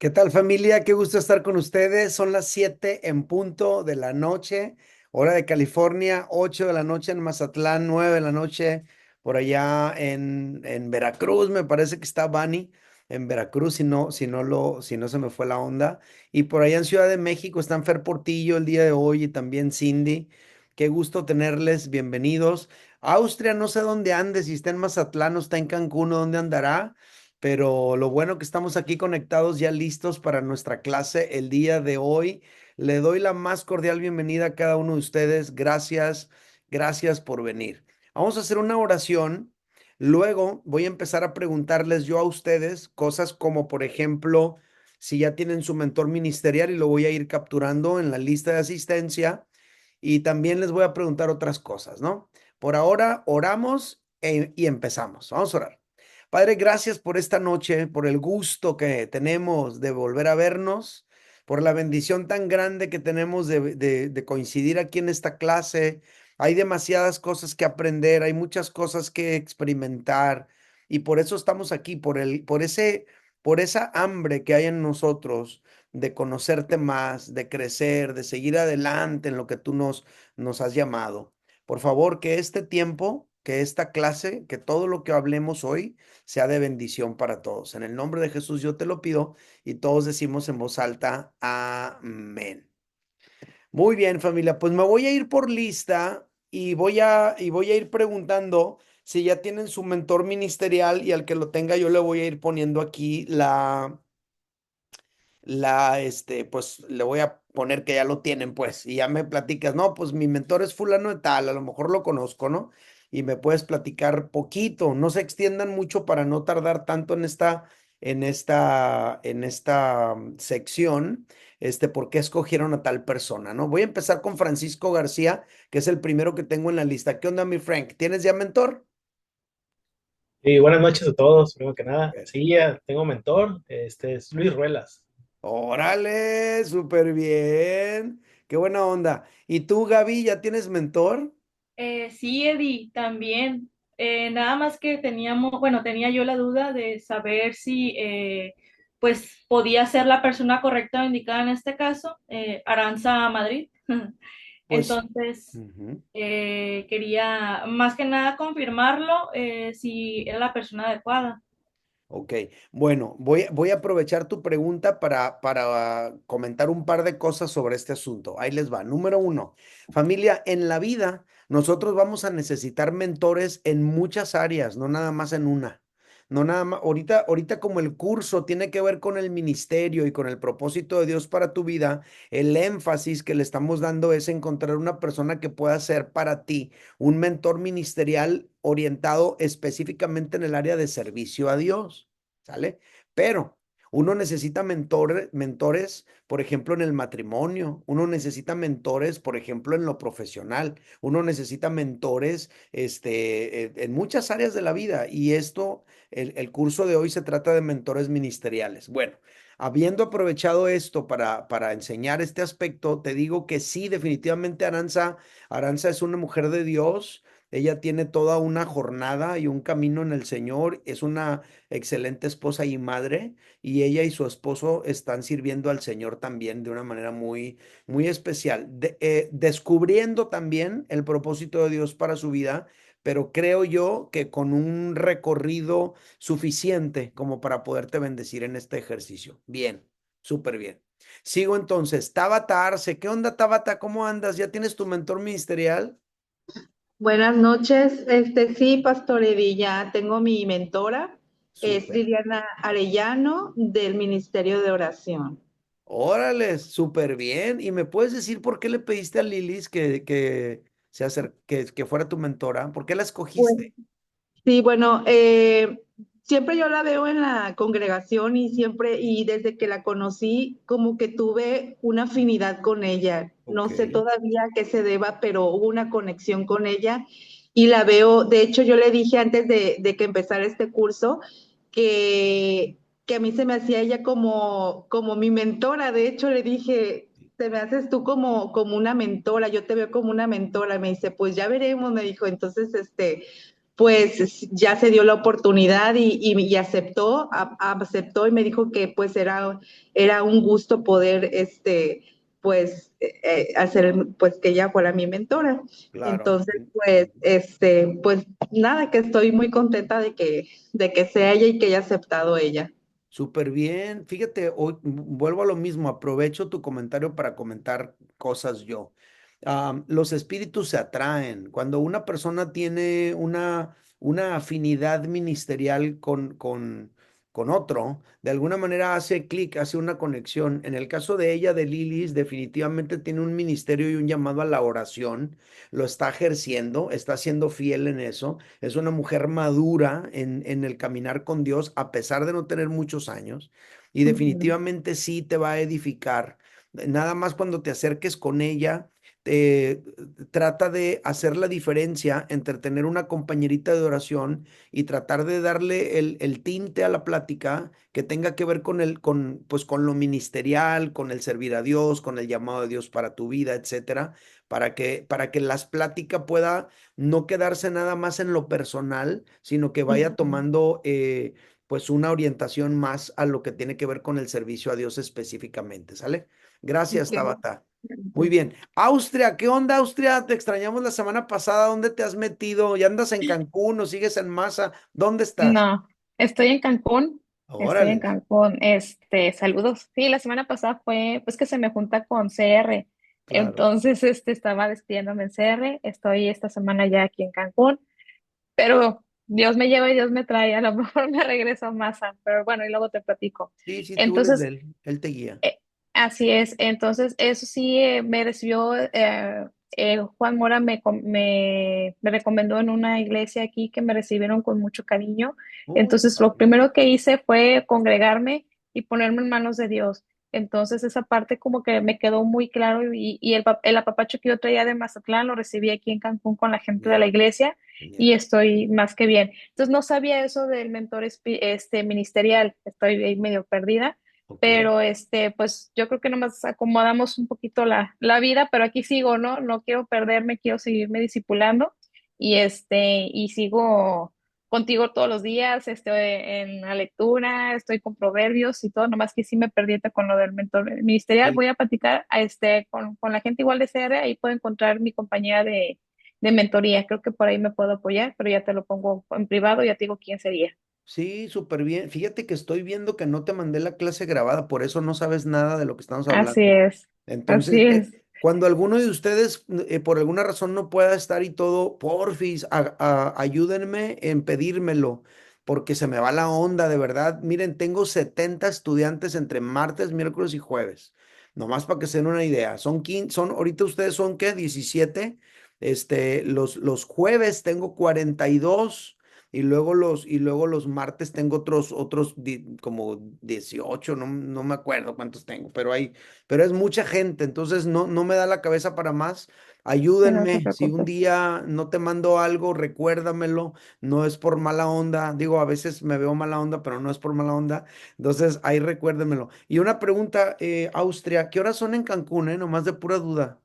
¿Qué tal, familia? Qué gusto estar con ustedes. Son las 7 en punto de la noche, hora de California, 8 de la noche en Mazatlán, 9 de la noche por allá en Veracruz. Me parece que está Bani en Veracruz, si no se me fue la onda. Y por allá en Ciudad de México están Fer Portillo el día de hoy y también Cindy. Qué gusto tenerles, bienvenidos. Austria, no sé dónde ande, si está en Mazatlán o está en Cancún o dónde andará. Pero lo bueno que estamos aquí conectados ya listos para nuestra clase el día de hoy. Le doy la más cordial bienvenida a cada uno de ustedes. Gracias, gracias por venir. Vamos a hacer una oración. Luego voy a empezar a preguntarles yo a ustedes cosas como, por ejemplo, si ya tienen su mentor ministerial y lo voy a ir capturando en la lista de asistencia. Y también les voy a preguntar otras cosas, ¿no? Por ahora oramos y empezamos. Vamos a orar. Padre, gracias por esta noche, por el gusto que tenemos de volver a vernos, por la bendición tan grande que tenemos de coincidir aquí en esta clase. Hay demasiadas cosas que aprender, hay muchas cosas que experimentar y por eso estamos aquí, por esa hambre que hay en nosotros de conocerte más, de crecer, de seguir adelante en lo que tú nos has llamado. Por favor, que este tiempo, que esta clase, que todo lo que hablemos hoy sea de bendición para todos. En el nombre de Jesús yo te lo pido y todos decimos en voz alta, amén. Muy bien, familia, pues me voy a ir por lista y voy a ir preguntando si ya tienen su mentor ministerial y al que lo tenga yo le voy a ir poniendo aquí pues le voy a poner que ya lo tienen, pues, y ya me platicas, no, pues mi mentor es fulano de tal, a lo mejor lo conozco, ¿no? Y me puedes platicar poquito, no se extiendan mucho para no tardar tanto en esta sección, por qué escogieron a tal persona, ¿no? Voy a empezar con Francisco García, que es el primero que tengo en la lista. ¿Qué onda, mi Frank? ¿Tienes ya mentor? Y buenas noches a todos, primero que nada. Ok. Sí, ya tengo mentor, este es Luis Ruelas. Órale, súper bien. Qué buena onda. ¿Y tú, Gaby, ya tienes mentor? Sí, Eddie, también. Nada más que tenía yo la duda de saber si pues podía ser la persona correcta o indicada en este caso, Aranza Madrid. Pues, Entonces, ujú, quería más que nada confirmarlo, si era la persona adecuada. ok. Bueno, voy a aprovechar tu pregunta para comentar un par de cosas sobre este asunto. Ahí les va. Número uno, familia, en la vida nosotros vamos a necesitar mentores en muchas áreas, no nada más en una. No nada más, ahorita como el curso tiene que ver con el ministerio y con el propósito de Dios para tu vida, el énfasis que le estamos dando es encontrar una persona que pueda ser para ti un mentor ministerial orientado específicamente en el área de servicio a Dios, ¿sale? Pero uno necesita mentores, por ejemplo, en el matrimonio, uno necesita mentores, por ejemplo, en lo profesional, uno necesita mentores, en muchas áreas de la vida y el curso de hoy se trata de mentores ministeriales. Bueno. Habiendo aprovechado esto para enseñar este aspecto, te digo que sí, definitivamente Aranza es una mujer de Dios. Ella tiene toda una jornada y un camino en el Señor. Es una excelente esposa y madre. Y ella y su esposo están sirviendo al Señor también de una manera muy, muy especial. Descubriendo también el propósito de Dios para su vida. Pero creo yo que con un recorrido suficiente como para poderte bendecir en este ejercicio. Bien, súper bien. Sigo entonces. Tabata Arce, ¿qué onda, Tabata? ¿Cómo andas? ¿Ya tienes tu mentor ministerial? Buenas noches, sí, Pastor Eddie, ya tengo mi mentora, es Súper. Liliana Arellano del Ministerio de Oración. Órale, súper bien. ¿Y me puedes decir por qué le pediste a Lilis que fuera tu mentora? ¿Por qué la Pues, escogiste? sí, bueno, siempre yo la veo en la congregación y siempre, y desde que la conocí, como que tuve una afinidad con ella. No Ok. sé todavía a qué se deba, pero hubo una conexión con ella y la veo, de hecho yo le dije antes de que empezara este curso que, que a mí se me hacía ella como mi mentora. De hecho le dije, te me haces tú como una mentora, yo te veo como una mentora. Me dice, pues ya veremos, me dijo. Entonces, pues ya se dio la oportunidad y aceptó, aceptó y me dijo que pues era un gusto poder, pues, hacer, pues que ella fuera mi mentora. Claro. Entonces, pues, pues nada, que estoy muy contenta de que sea ella y que haya aceptado ella. Súper bien. Fíjate, hoy vuelvo a lo mismo, aprovecho tu comentario para comentar cosas yo. Los espíritus se atraen. Cuando una persona tiene una afinidad ministerial con otro, de alguna manera hace clic, hace una conexión. En el caso de ella, de Lilis, definitivamente tiene un ministerio y un llamado a la oración. Lo está ejerciendo, está siendo fiel en eso. Es una mujer madura en el caminar con Dios, a pesar de no tener muchos años, y Ujú. definitivamente sí te va a edificar. Nada más cuando te acerques con ella, trata de hacer la diferencia entre tener una compañerita de oración y tratar de darle el tinte a la plática que tenga que ver pues, con lo ministerial, con el servir a Dios, con el llamado de Dios para tu vida, etcétera, para que las pláticas pueda no quedarse nada más en lo personal, sino que vaya Ujú. tomando pues una orientación más a lo que tiene que ver con el servicio a Dios específicamente, ¿sale? Gracias, Ok. Tabata. Muy bien. Austria, ¿qué onda, Austria? Te extrañamos la semana pasada. ¿Dónde te has metido? ¿Ya andas en Cancún o sigues en Masa? ¿Dónde estás? No, estoy en Cancún, estoy en Órale. Cancún, saludos. Sí, la semana pasada fue, pues que se me junta con CR, Claro. entonces, estaba despidiéndome en CR, estoy esta semana ya aquí en Cancún, pero Dios me lleva y Dios me trae, a lo mejor me regreso a Masa, pero bueno, y luego te platico. Sí, sí, tú eres de Entonces, él. Él te guía. eh, así es, entonces eso sí, me recibió, Juan Mora me recomendó en una iglesia aquí que me recibieron con mucho cariño. Qué Entonces lo padre. primero que hice fue congregarme y ponerme en manos de Dios. Entonces esa parte como que me quedó muy claro y el apapacho que yo traía de Mazatlán lo recibí aquí en Cancún con la gente de la Genial, iglesia y genial. estoy más que bien. Entonces no sabía eso del mentor ministerial, estoy ahí medio perdida, Ok. pero pues yo creo que nomás acomodamos un poquito la vida, pero aquí sigo, ¿no? No quiero perderme, quiero seguirme discipulando y sigo contigo todos los días, estoy en la lectura, estoy con proverbios y todo, nomás que sí me perdí ahorita con lo del mentor ministerial. Sí. Voy a platicar con la gente igual de CR, ahí puedo encontrar mi compañía de mentoría, creo que por ahí me puedo apoyar, pero ya te lo pongo en privado, ya te digo quién sería. Sí, súper bien. Fíjate que estoy viendo que no te mandé la clase grabada, por eso no sabes nada de lo que estamos Así hablando. es, así Entonces, es. cuando alguno de ustedes por alguna razón no pueda estar y todo, porfis, ayúdenme en pedírmelo, porque se me va la onda, de verdad. Miren, tengo 70 estudiantes entre martes, miércoles y jueves. Nomás para que se den una idea. Son 15, ahorita ustedes son, ¿qué? 17. Los jueves tengo 42. Y luego los martes tengo otros como 18, no me acuerdo cuántos tengo, pero es mucha gente, entonces no me da la cabeza para más. Sí, no te Ayúdenme, si un preocupes. día no te mando algo, recuérdamelo, no es por mala onda, digo, a veces me veo mala onda, pero no es por mala onda, entonces ahí recuérdemelo. Y una pregunta, Austria, ¿qué horas son en Cancún, Nomás de pura duda.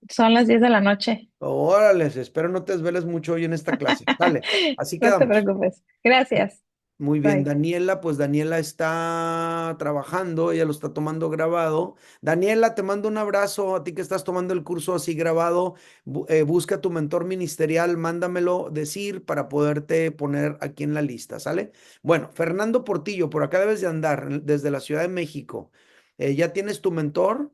Son las 10 de la noche. Órale, espero no te desveles mucho hoy en esta clase. Dale, así No te quedamos. preocupes. Gracias. Muy bien, Bye. Daniela, pues Daniela está trabajando, ella lo está tomando grabado. Daniela, te mando un abrazo a ti que estás tomando el curso así grabado. Busca tu mentor ministerial, mándamelo decir para poderte poner aquí en la lista, ¿sale? Bueno, Fernando Portillo, por acá debes de andar desde la Ciudad de México. ¿Ya tienes tu mentor?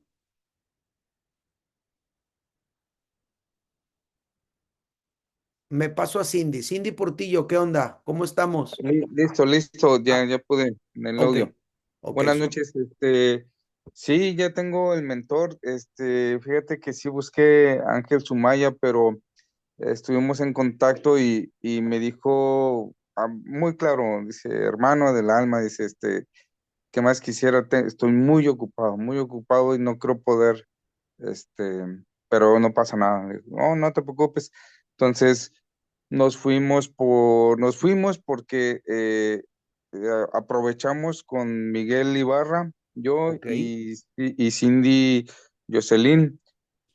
Me paso a Cindy. Cindy Portillo, ¿qué onda? ¿Cómo estamos? Listo, listo, Ah, ya pude en el ok, audio. ok. Buenas noches, sí, ya tengo el mentor, fíjate que sí busqué a Ángel Sumaya, pero estuvimos en contacto y me dijo muy claro, dice, hermano del alma, dice, ¿qué más quisiera? Estoy muy ocupado y no creo poder, este, pero no pasa nada. Le digo, no, no te preocupes. Entonces, nos fuimos porque aprovechamos con Miguel Ibarra, yo Ok, y Cindy Jocelyn.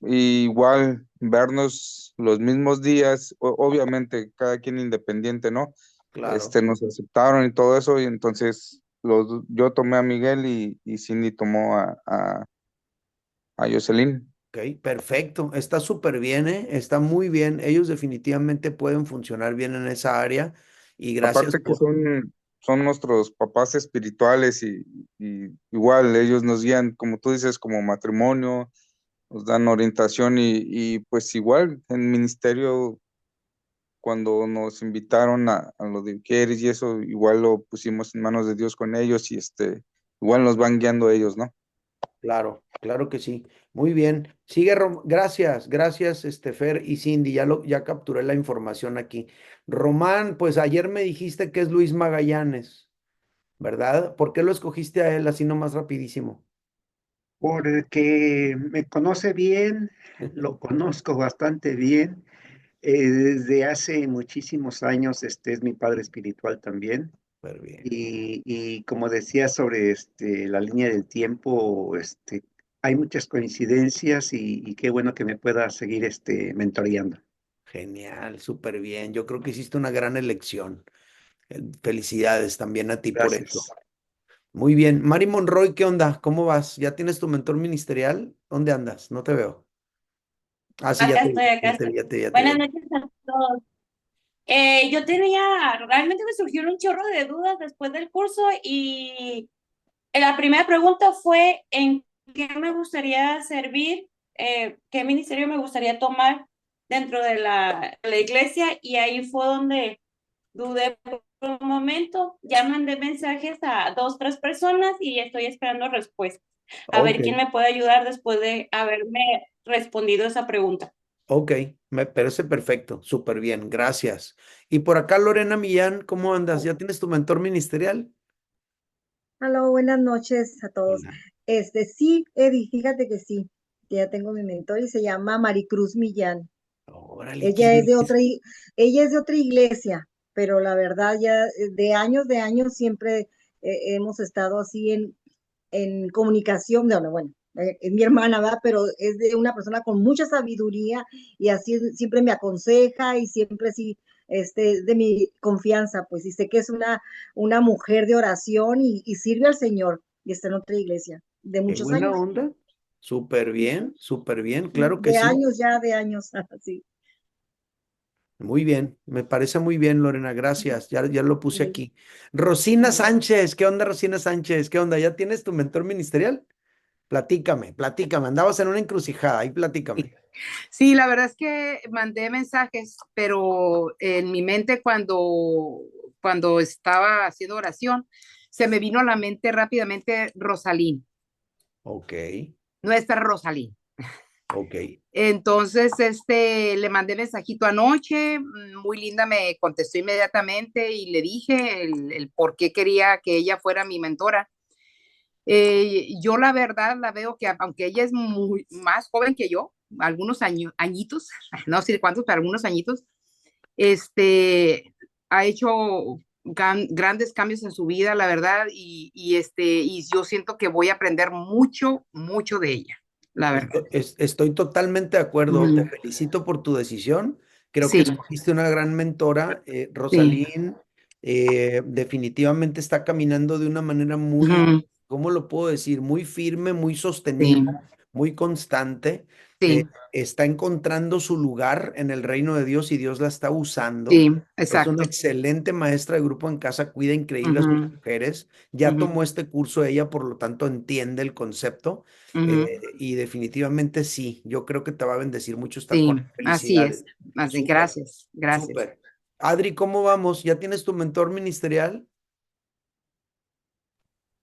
igual vernos los mismos días, obviamente cada quien independiente, ¿no? Claro. Nos aceptaron y todo eso, y entonces yo tomé a Miguel y Cindy tomó a Jocelyn. Ok, perfecto. Está súper bien, ¿eh? Está muy bien. Ellos definitivamente pueden funcionar bien en esa área. Y gracias Aparte que por... son nuestros papás espirituales y igual ellos nos guían, como tú dices, como matrimonio, nos dan orientación y pues igual en ministerio, cuando nos invitaron a lo de Quieres y eso, igual lo pusimos en manos de Dios con ellos y igual nos van guiando ellos, ¿no? Claro, claro que sí. Muy bien. Sigue, gracias, gracias, Fer y Cindy. Ya capturé la información aquí. Román, pues ayer me dijiste que es Luis Magallanes, ¿verdad? ¿Por qué lo escogiste a él así nomás rapidísimo? Porque me conoce bien, lo conozco bastante bien. Desde hace muchísimos años, este es mi padre espiritual también. Súper bien. Y como decía sobre la línea del tiempo, hay muchas coincidencias y qué bueno que me pueda seguir mentoreando. Genial, súper bien. Yo creo que hiciste una gran elección. Felicidades también a ti por eso. Gracias. Muy bien. Mari Monroy, ¿qué onda? ¿Cómo vas? ¿Ya tienes tu mentor ministerial? ¿Dónde andas? No te veo. Ah, sí, ya Acá te vi, estoy, acá ya te estoy. vi, ya te vi, ya te Buenas vi. noches a todos. Yo tenía, realmente me surgieron un chorro de dudas después del curso y la primera pregunta fue en qué me gustaría servir, qué ministerio me gustaría tomar dentro de la iglesia y ahí fue donde dudé por un momento. Ya mandé mensajes a dos, tres personas y estoy esperando respuestas. A Ok, ver quién me puede ayudar después de haberme respondido esa pregunta. ok, me parece perfecto, súper bien, gracias. Y por acá, Lorena Millán, ¿cómo andas? ¿Ya tienes tu mentor ministerial? Hola, buenas noches a todos. Hola. Sí, Eddie, fíjate que sí, que ya tengo mi mentor y se llama Maricruz Millán. Órale, Ella ¿quién es de es? ella es de otra iglesia, pero la verdad ya de años siempre hemos estado así en comunicación, bueno, es mi hermana, ¿verdad? Pero es de una persona con mucha sabiduría y así siempre me aconseja y siempre sí, de mi confianza, pues, y sé que es una mujer de oración y sirve al Señor y está en otra iglesia de Qué muchos buena años. onda. Súper bien, Sí, claro que sí. de años, sí. Muy bien, me parece muy bien, Lorena, gracias. Ya lo puse Sí. aquí. Rosina Sánchez, ¿qué onda, Rosina Sánchez? ¿Qué onda? ¿Ya tienes tu mentor ministerial? Platícame. Andabas en una encrucijada, ahí platícame. Sí, la verdad es que mandé mensajes, pero en mi mente cuando estaba haciendo oración, se me vino a la mente rápidamente Rosalín, Ok, nuestra Rosalín. ok. Entonces, le mandé mensajito anoche, muy linda me contestó inmediatamente y le dije el por qué quería que ella fuera mi mentora. Yo la verdad la veo que aunque ella es muy más joven que yo, algunos añitos, no sé cuántos, pero algunos añitos, ha hecho grandes cambios en su vida, la verdad, y yo siento que voy a aprender mucho, mucho de ella, la verdad. Estoy totalmente de acuerdo. Te Ujú. felicito por tu decisión. Creo que Sí, escogiste una gran mentora. sí, Rosalín definitivamente está caminando de una manera muy, ujú, ¿cómo lo puedo decir? Muy firme, muy sí, sostenible, muy constante. sí, Está encontrando su lugar en el reino de Dios y Dios la está usando. sí, Es una exacto. excelente maestra de grupo en casa, cuida increíble a sus Ujú, mujeres. Ya ujú, tomó este curso ella, por lo tanto entiende el concepto. ujú, Y definitivamente sí, yo creo que te va a bendecir mucho estar sí, con él. así Felicidades. es. Así, Súper, gracias, gracias. súper. Adri, ¿cómo vamos? ¿Ya tienes tu mentor ministerial?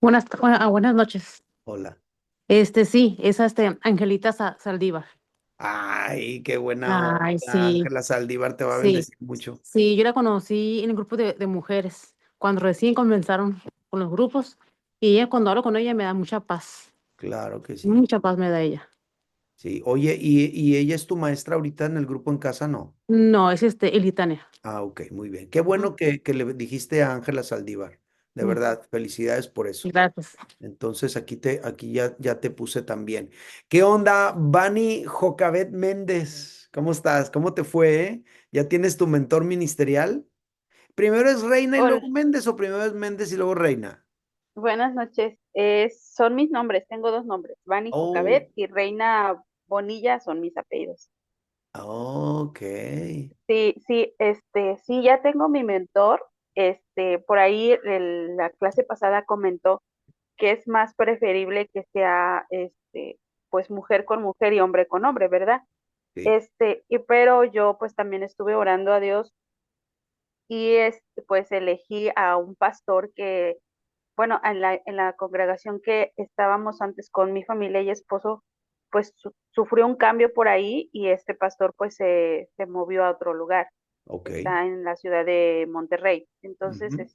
Buenas noches. Hola. Sí, es Angelita Saldívar. Ay, qué buena Ay, onda. sí, Ángela Saldívar te va a sí, bendecir mucho. sí, yo la conocí en el grupo de mujeres, cuando recién comenzaron con los grupos, y ella, cuando hablo con ella me da Claro que sí. mucha paz me da ella. Sí. Oye, ¿y ella es tu maestra ahorita en el grupo en casa? No. No, es Elitania. Ah, ok, muy bien. Qué Ujú. bueno que le dijiste a Ángela Saldívar. de verdad, felicidades por eso. Gracias. Entonces aquí ya te puse también. ¿Qué onda, Vani Jocabet Méndez? ¿Cómo estás? ¿Cómo te fue, ¿Ya tienes tu mentor ministerial? ¿Primero es Reina y Hola, luego Méndez o primero es Méndez y luego Reina? buenas noches. Son mis nombres, tengo dos nombres, Vani Oh, Jocabet y Reina Bonilla son mis apellidos. ok. Sí, sí, sí, ya tengo mi mentor. Por ahí la clase pasada comentó que es más preferible que sea, pues mujer con mujer y hombre con hombre, ¿verdad? Sí. Pero yo pues también estuve orando a Dios y pues elegí a un pastor que bueno, en la congregación que estábamos antes con mi familia y esposo, pues sufrió un cambio por ahí y este pastor pues se movió a otro lugar. Ok. Está en la ciudad de Monterrey. Entonces, Ujú.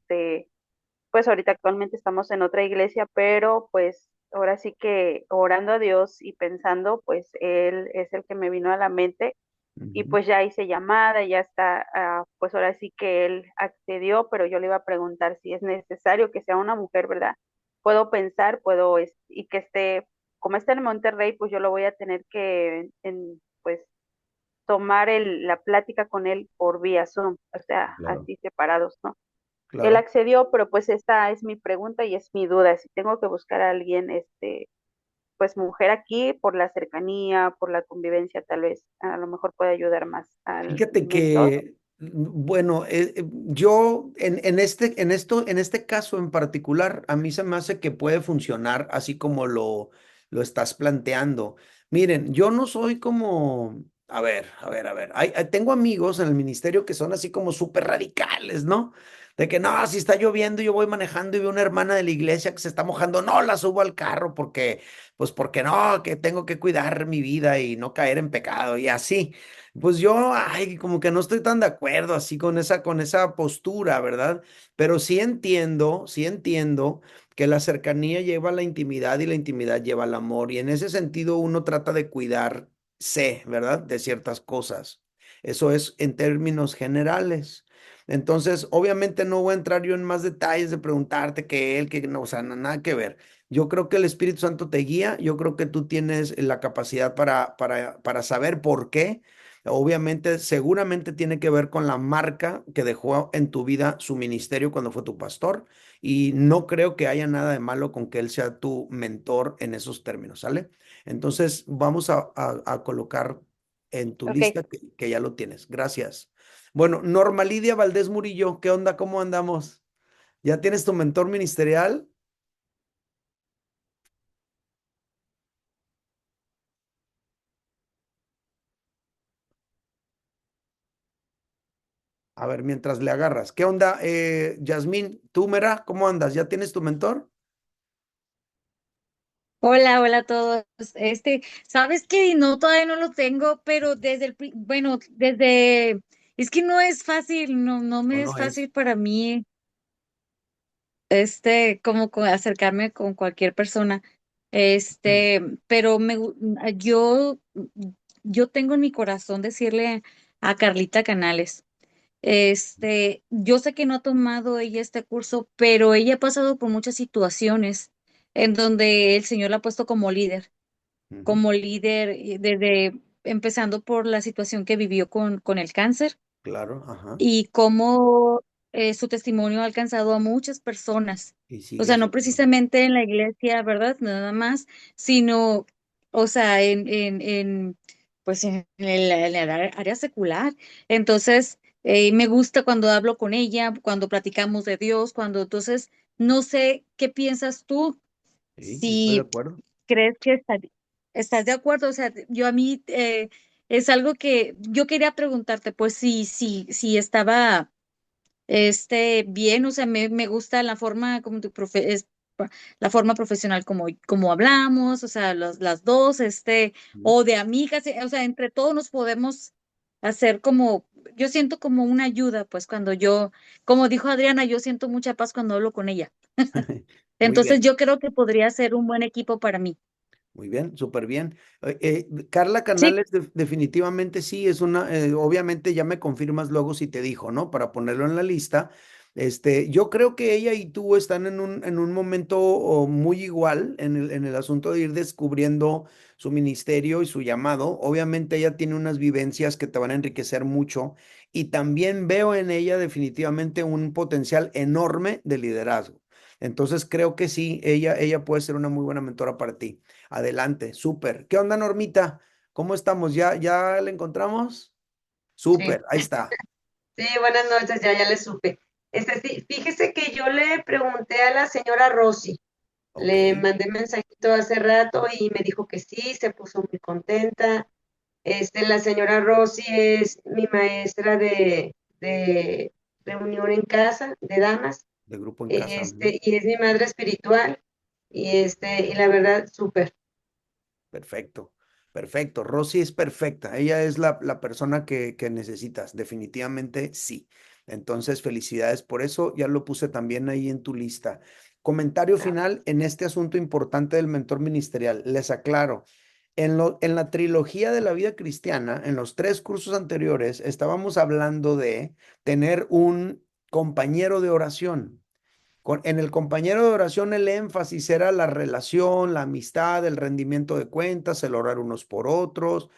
pues ahorita actualmente estamos en otra iglesia, pero pues ahora sí que orando a Dios y pensando, pues Él es el que me vino a la mente y Ujú. pues ya hice llamada, ya está, pues ahora sí que él accedió, pero yo le iba a preguntar si es necesario que sea una mujer, ¿verdad? Puedo pensar, y que esté, como está en Monterrey, pues yo lo voy a tener que, pues, tomar la plática con él por vía Zoom, o sea, Claro, así separados, ¿no? Él claro. accedió, pero pues esta es mi pregunta y es mi duda, si tengo que buscar a alguien, pues mujer aquí por la cercanía, por la convivencia, tal vez a lo mejor puede ayudar más al Fíjate mentor. que, bueno, yo en este caso en particular, a mí se me hace que puede funcionar así como lo estás planteando. Miren, yo no soy como, a ver, tengo amigos en el ministerio que son así como súper radicales, ¿no? De que no, si está lloviendo, yo voy manejando y veo una hermana de la iglesia que se está mojando, no la subo al carro porque no, que tengo que cuidar mi vida y no caer en pecado y así. Pues yo, ay, como que no estoy tan de acuerdo así con esa postura, ¿verdad? Pero sí entiendo que la cercanía lleva a la intimidad y la intimidad lleva al amor. Y en ese sentido uno trata de cuidarse, ¿verdad? De ciertas cosas. Eso es en términos generales. Entonces, obviamente no voy a entrar yo en más detalles de preguntarte que él, que no, o sea, nada que ver. Yo creo que el Espíritu Santo te guía, yo creo que tú tienes la capacidad para saber por qué. Obviamente, seguramente tiene que ver con la marca que dejó en tu vida su ministerio cuando fue tu pastor y no creo que haya nada de malo con que él sea tu mentor en esos términos, ¿sale? Entonces, vamos a colocar en tu Ok, lista que ya lo tienes. Gracias. Bueno, Norma Lidia Valdés Murillo, ¿qué onda? ¿Cómo andamos? ¿Ya tienes tu mentor ministerial? A ver, mientras le agarras. ¿Qué onda, Yasmín? ¿Tú, Mera? ¿Cómo andas? ¿Ya tienes tu mentor? Hola, hola a todos. Sabes que no, todavía no lo tengo, pero bueno, es que no es fácil, no No, me es no es. fácil para mí, como acercarme con cualquier persona, Mm, pero yo tengo en mi corazón decirle a Carlita Canales. Yo sé que no ha tomado ella este curso, pero ella ha pasado por muchas situaciones en donde el Señor la ha puesto ujú, como líder, desde empezando por la situación que vivió con el cáncer claro, ajá. y cómo su testimonio ha alcanzado a muchas personas. Y O sigue sea, no haciendo. precisamente en la iglesia, ¿verdad? Nada más, sino, o sea, pues en el área secular. Entonces, me gusta cuando hablo con ella, cuando platicamos de Dios, entonces, no sé qué piensas tú, Sí, yo estoy de si acuerdo. crees que estás de acuerdo. O sea, yo a mí es algo que yo quería preguntarte, pues si estaba bien. O sea, me gusta la forma como la forma profesional como hablamos, o sea, las dos, Ujú. o de amigas, o sea, entre todos nos podemos hacer yo siento como una ayuda, pues como dijo Adriana, yo siento mucha paz cuando hablo con ella. Muy Entonces bien, yo creo que podría ser un buen equipo para mí. muy bien, súper bien. Carla Sí, Canales definitivamente sí, obviamente ya me confirmas luego si te dijo, ¿no? Para ponerlo en la lista. Yo creo que ella y tú están en un momento muy igual en el asunto de ir descubriendo su ministerio y su llamado. Obviamente ella tiene unas vivencias que te van a enriquecer mucho y también veo en ella definitivamente un potencial enorme de liderazgo. Entonces creo que sí, ella puede ser una muy buena mentora para ti. Adelante, súper. ¿Qué onda, Normita? ¿Cómo estamos? ¿Ya la encontramos? Sí, Súper, ahí está. sí, buenas noches, ya le supe. Sí, fíjese que yo le pregunté a la señora Rosy, Ok, le mandé mensajito hace rato y me dijo que sí, se puso muy contenta. La señora Rosy es mi maestra de reunión en casa, de damas, de grupo en casa. Ujú. y es mi madre espiritual, y la verdad, súper. Perfecto, perfecto. Rosy es perfecta. Ella es la persona que necesitas. Definitivamente sí. Entonces, felicidades por eso. Ya lo puse también ahí en tu lista. Comentario final en este asunto importante del mentor ministerial. Les aclaro. En la trilogía de la vida cristiana, en los 3 cursos anteriores, estábamos hablando de tener un compañero de oración. En el compañero de oración el énfasis era la relación, la amistad, el rendimiento de cuentas, el orar unos por otros,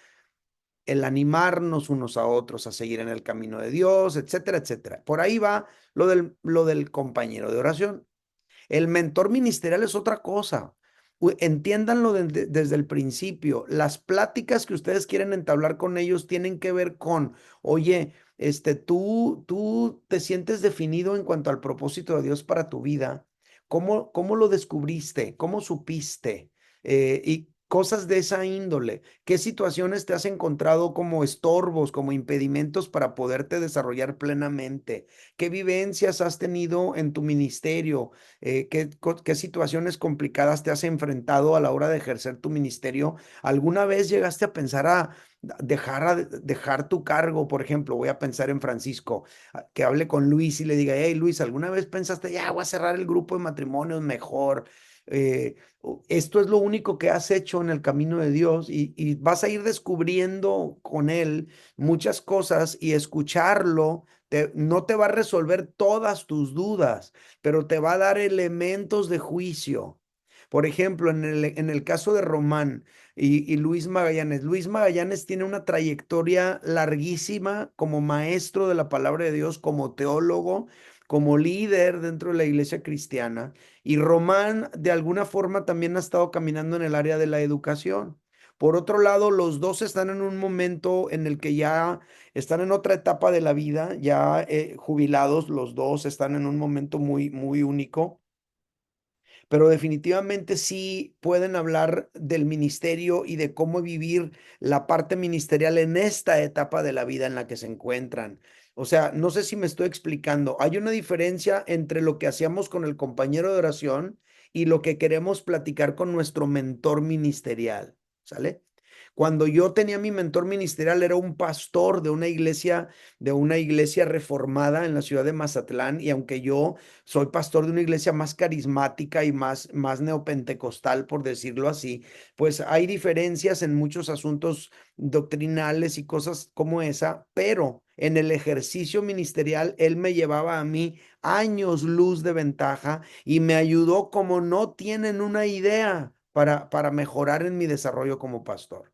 el animarnos unos a otros a seguir en el camino de Dios, etcétera, etcétera. Por ahí va lo del compañero de oración. El mentor ministerial es otra cosa. Entiéndanlo desde el principio. Las pláticas que ustedes quieren entablar con ellos tienen que ver con, oye, tú te sientes definido en cuanto al propósito de Dios para tu vida. ¿Cómo lo descubriste? ¿Cómo supiste? Y cosas de esa índole. ¿Qué situaciones te has encontrado como estorbos, como impedimentos para poderte desarrollar plenamente? ¿Qué vivencias has tenido en tu ministerio? ¿Qué situaciones complicadas te has enfrentado a la hora de ejercer tu ministerio? ¿Alguna vez llegaste a pensar a dejar tu cargo? Por ejemplo, voy a pensar en Francisco, que hable con Luis y le diga, hey Luis, ¿alguna vez pensaste, ya voy a cerrar el grupo de matrimonios mejor? Esto es lo único que has hecho en el camino de Dios y vas a ir descubriendo con Él muchas cosas y escucharlo. No te va a resolver todas tus dudas, pero te va a dar elementos de juicio. Por ejemplo, en el caso de Román y Luis Magallanes tiene una trayectoria larguísima como maestro de la palabra de Dios, como teólogo, como líder dentro de la iglesia cristiana. Y Román, de alguna forma, también ha estado caminando en el área de la educación. Por otro lado, los dos están en un momento en el que ya están en otra etapa de la vida, ya jubilados, los dos están en un momento muy, muy único, pero definitivamente sí pueden hablar del ministerio y de cómo vivir la parte ministerial en esta etapa de la vida en la que se encuentran. O sea, no sé si me estoy explicando. Hay una diferencia entre lo que hacíamos con el compañero de oración y lo que queremos platicar con nuestro mentor ministerial. ¿Sale? Cuando yo tenía mi mentor ministerial era un pastor de una iglesia reformada en la ciudad de Mazatlán, y aunque yo soy pastor de una iglesia más carismática y más neopentecostal, por decirlo así, pues hay diferencias en muchos asuntos doctrinales y cosas como esa, pero en el ejercicio ministerial él me llevaba a mí años luz de ventaja y me ayudó como no tienen una idea para mejorar en mi desarrollo como pastor.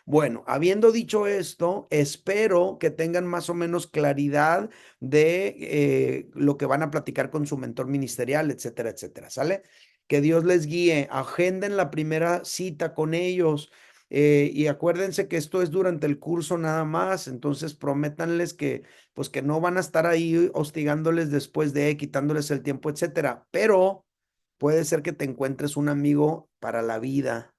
Bueno, habiendo dicho esto, espero que tengan más o menos claridad de lo que van a platicar con su mentor ministerial, etcétera, etcétera. ¿Sale? Que Dios les guíe. Agenden la primera cita con ellos. Y acuérdense que esto es durante el curso nada más, entonces prométanles que, pues, que no van a estar ahí hostigándoles después de, quitándoles el tiempo, etcétera. Pero puede ser que te encuentres un amigo para la vida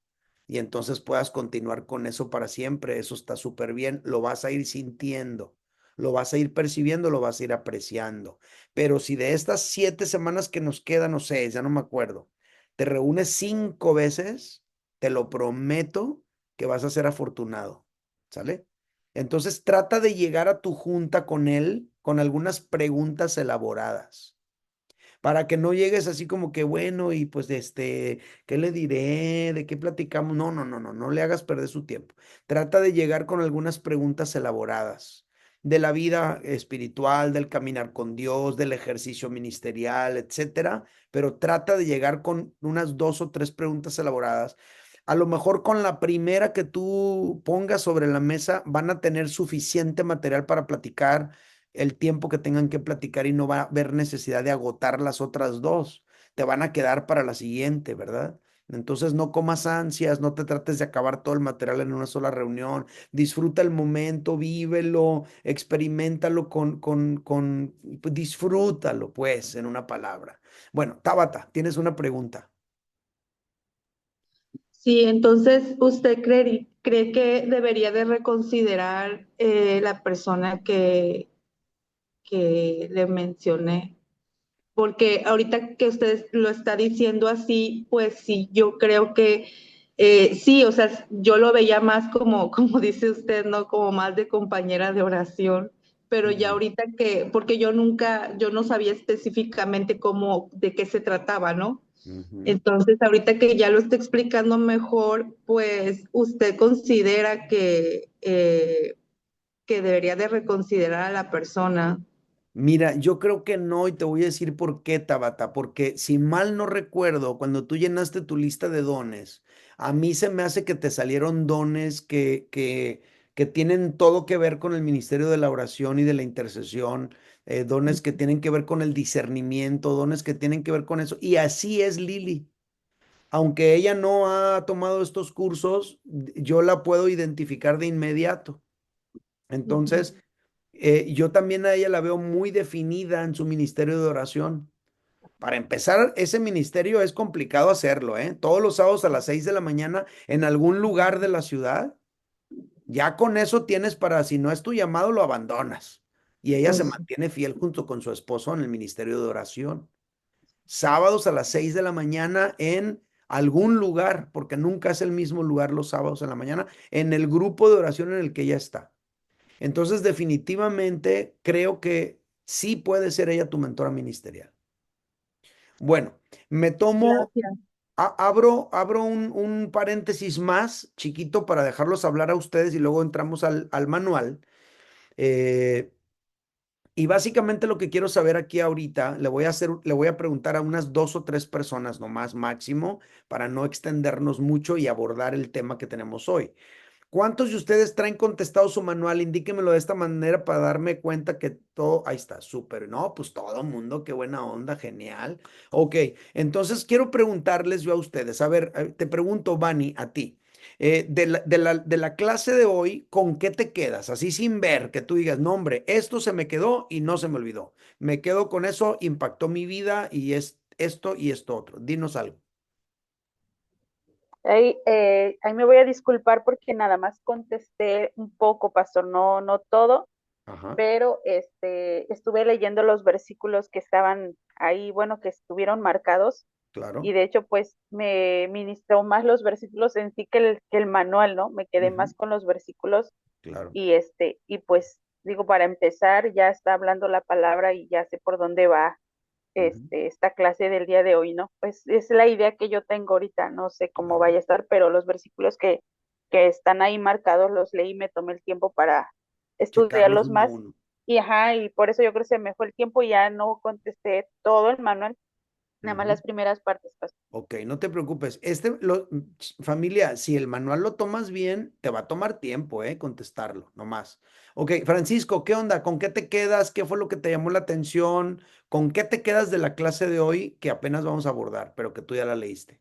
y entonces puedas continuar con eso para siempre. Eso está súper bien. Lo vas a ir sintiendo, lo vas a ir percibiendo, lo vas a ir apreciando. Pero si de estas 7 semanas que nos quedan, o 6, ya no me acuerdo, te reúnes 5 veces, te lo prometo que vas a ser afortunado. ¿Sale? Entonces trata de llegar a tu junta con él con algunas preguntas elaboradas para que no llegues así como que, bueno, y pues ¿qué le diré? ¿De qué platicamos? No, no, no, no, no le hagas perder su tiempo. Trata de llegar con algunas preguntas elaboradas. de la vida espiritual, del caminar con Dios, del ejercicio ministerial, etcétera, pero trata de llegar con unas 2 o 3 preguntas elaboradas. A lo mejor con la primera que tú pongas sobre la mesa van a tener suficiente material para platicar el tiempo que tengan que platicar y no va a haber necesidad de agotar las otras 2. Te van a quedar para la siguiente, ¿verdad? Entonces no comas ansias, no te trates de acabar todo el material en una sola reunión. Disfruta el momento, vívelo, experimentalo pues, disfrútalo, pues, en una palabra. Bueno, Tabata, tienes una pregunta. Sí, entonces, ¿usted cree que debería de reconsiderar la persona que le mencioné? Porque ahorita que usted lo está diciendo así, pues sí, yo creo que sí, o sea, yo lo veía más como, como dice usted, ¿no? Como más de compañera de oración, pero ya ahorita que, porque yo no sabía específicamente cómo, de qué se trataba, ¿no? Entonces, ahorita que ya lo está explicando mejor, pues usted considera que debería de reconsiderar a la persona. Mira, yo creo que no, y te voy a decir por qué, Tabata, porque si mal no recuerdo, cuando tú llenaste tu lista de dones, a mí se me hace que te salieron dones que tienen todo que ver con el ministerio de la oración y de la intercesión, dones que tienen que ver con el discernimiento, dones que tienen que ver con eso. Y así es Lili. Aunque ella no ha tomado estos cursos, yo la puedo identificar de inmediato. Entonces, yo también a ella la veo muy definida en su ministerio de oración. Para empezar, ese ministerio es complicado hacerlo, ¿eh? Todos los sábados a las 6 de la mañana en algún lugar de la ciudad. Ya con eso tienes para, si no es tu llamado, lo abandonas. Y ella se Pues, mantiene fiel junto con su esposo en el ministerio de oración. Sábados a las 6 de la mañana en algún lugar, porque nunca es el mismo lugar los sábados en la mañana, en el grupo de oración en el que ella está. Entonces, definitivamente creo que sí puede ser ella tu mentora ministerial. Bueno, me tomo, gracias. abro un paréntesis más chiquito para dejarlos hablar a ustedes y luego entramos al manual. Eh, y básicamente lo que quiero saber aquí ahorita, le voy a preguntar a unas 2 o 3 personas nomás máximo para no extendernos mucho y abordar el tema que tenemos hoy. ¿Cuántos de ustedes traen contestado su manual? Indíquemelo de esta manera para darme cuenta que todo, ahí está, súper, no, pues todo mundo, qué buena onda, genial. Ok, entonces quiero preguntarles yo a ustedes, a ver, te pregunto, Vani, a ti, de la clase de hoy, ¿con qué te quedas? Así sin ver, que tú digas, no, hombre, esto se me quedó y no se me olvidó. Me quedo con eso, impactó mi vida y es esto y esto otro. Dinos algo. Ahí me voy a disculpar porque nada más contesté un poco, pastor, no, no todo, Ajá, pero estuve leyendo los versículos que estaban ahí, bueno, que estuvieron marcados, y claro. de hecho, pues me ministró más los versículos en sí que el manual, ¿no? Me quedé Ujú, más con los versículos claro. y pues digo, para empezar, ya está hablando la palabra y ya sé por dónde va Ujú, esta clase del día de hoy, ¿no? Pues es la idea que yo tengo ahorita, no sé cómo claro. vaya a estar, pero los versículos que están ahí marcados los leí, me tomé el tiempo para Checarlos estudiarlos uno a más, uno. y ajá, y por eso yo creo que se me fue el tiempo y ya no contesté todo el manual, nada más Ujú. las primeras partes, pues. Ok, no te preocupes. Familia, si el manual lo tomas bien, te va a tomar tiempo, contestarlo, no más. Ok, Francisco, ¿qué onda? ¿Con qué te quedas? ¿Qué fue lo que te llamó la atención? ¿Con qué te quedas de la clase de hoy que apenas vamos a abordar, pero que tú ya la leíste?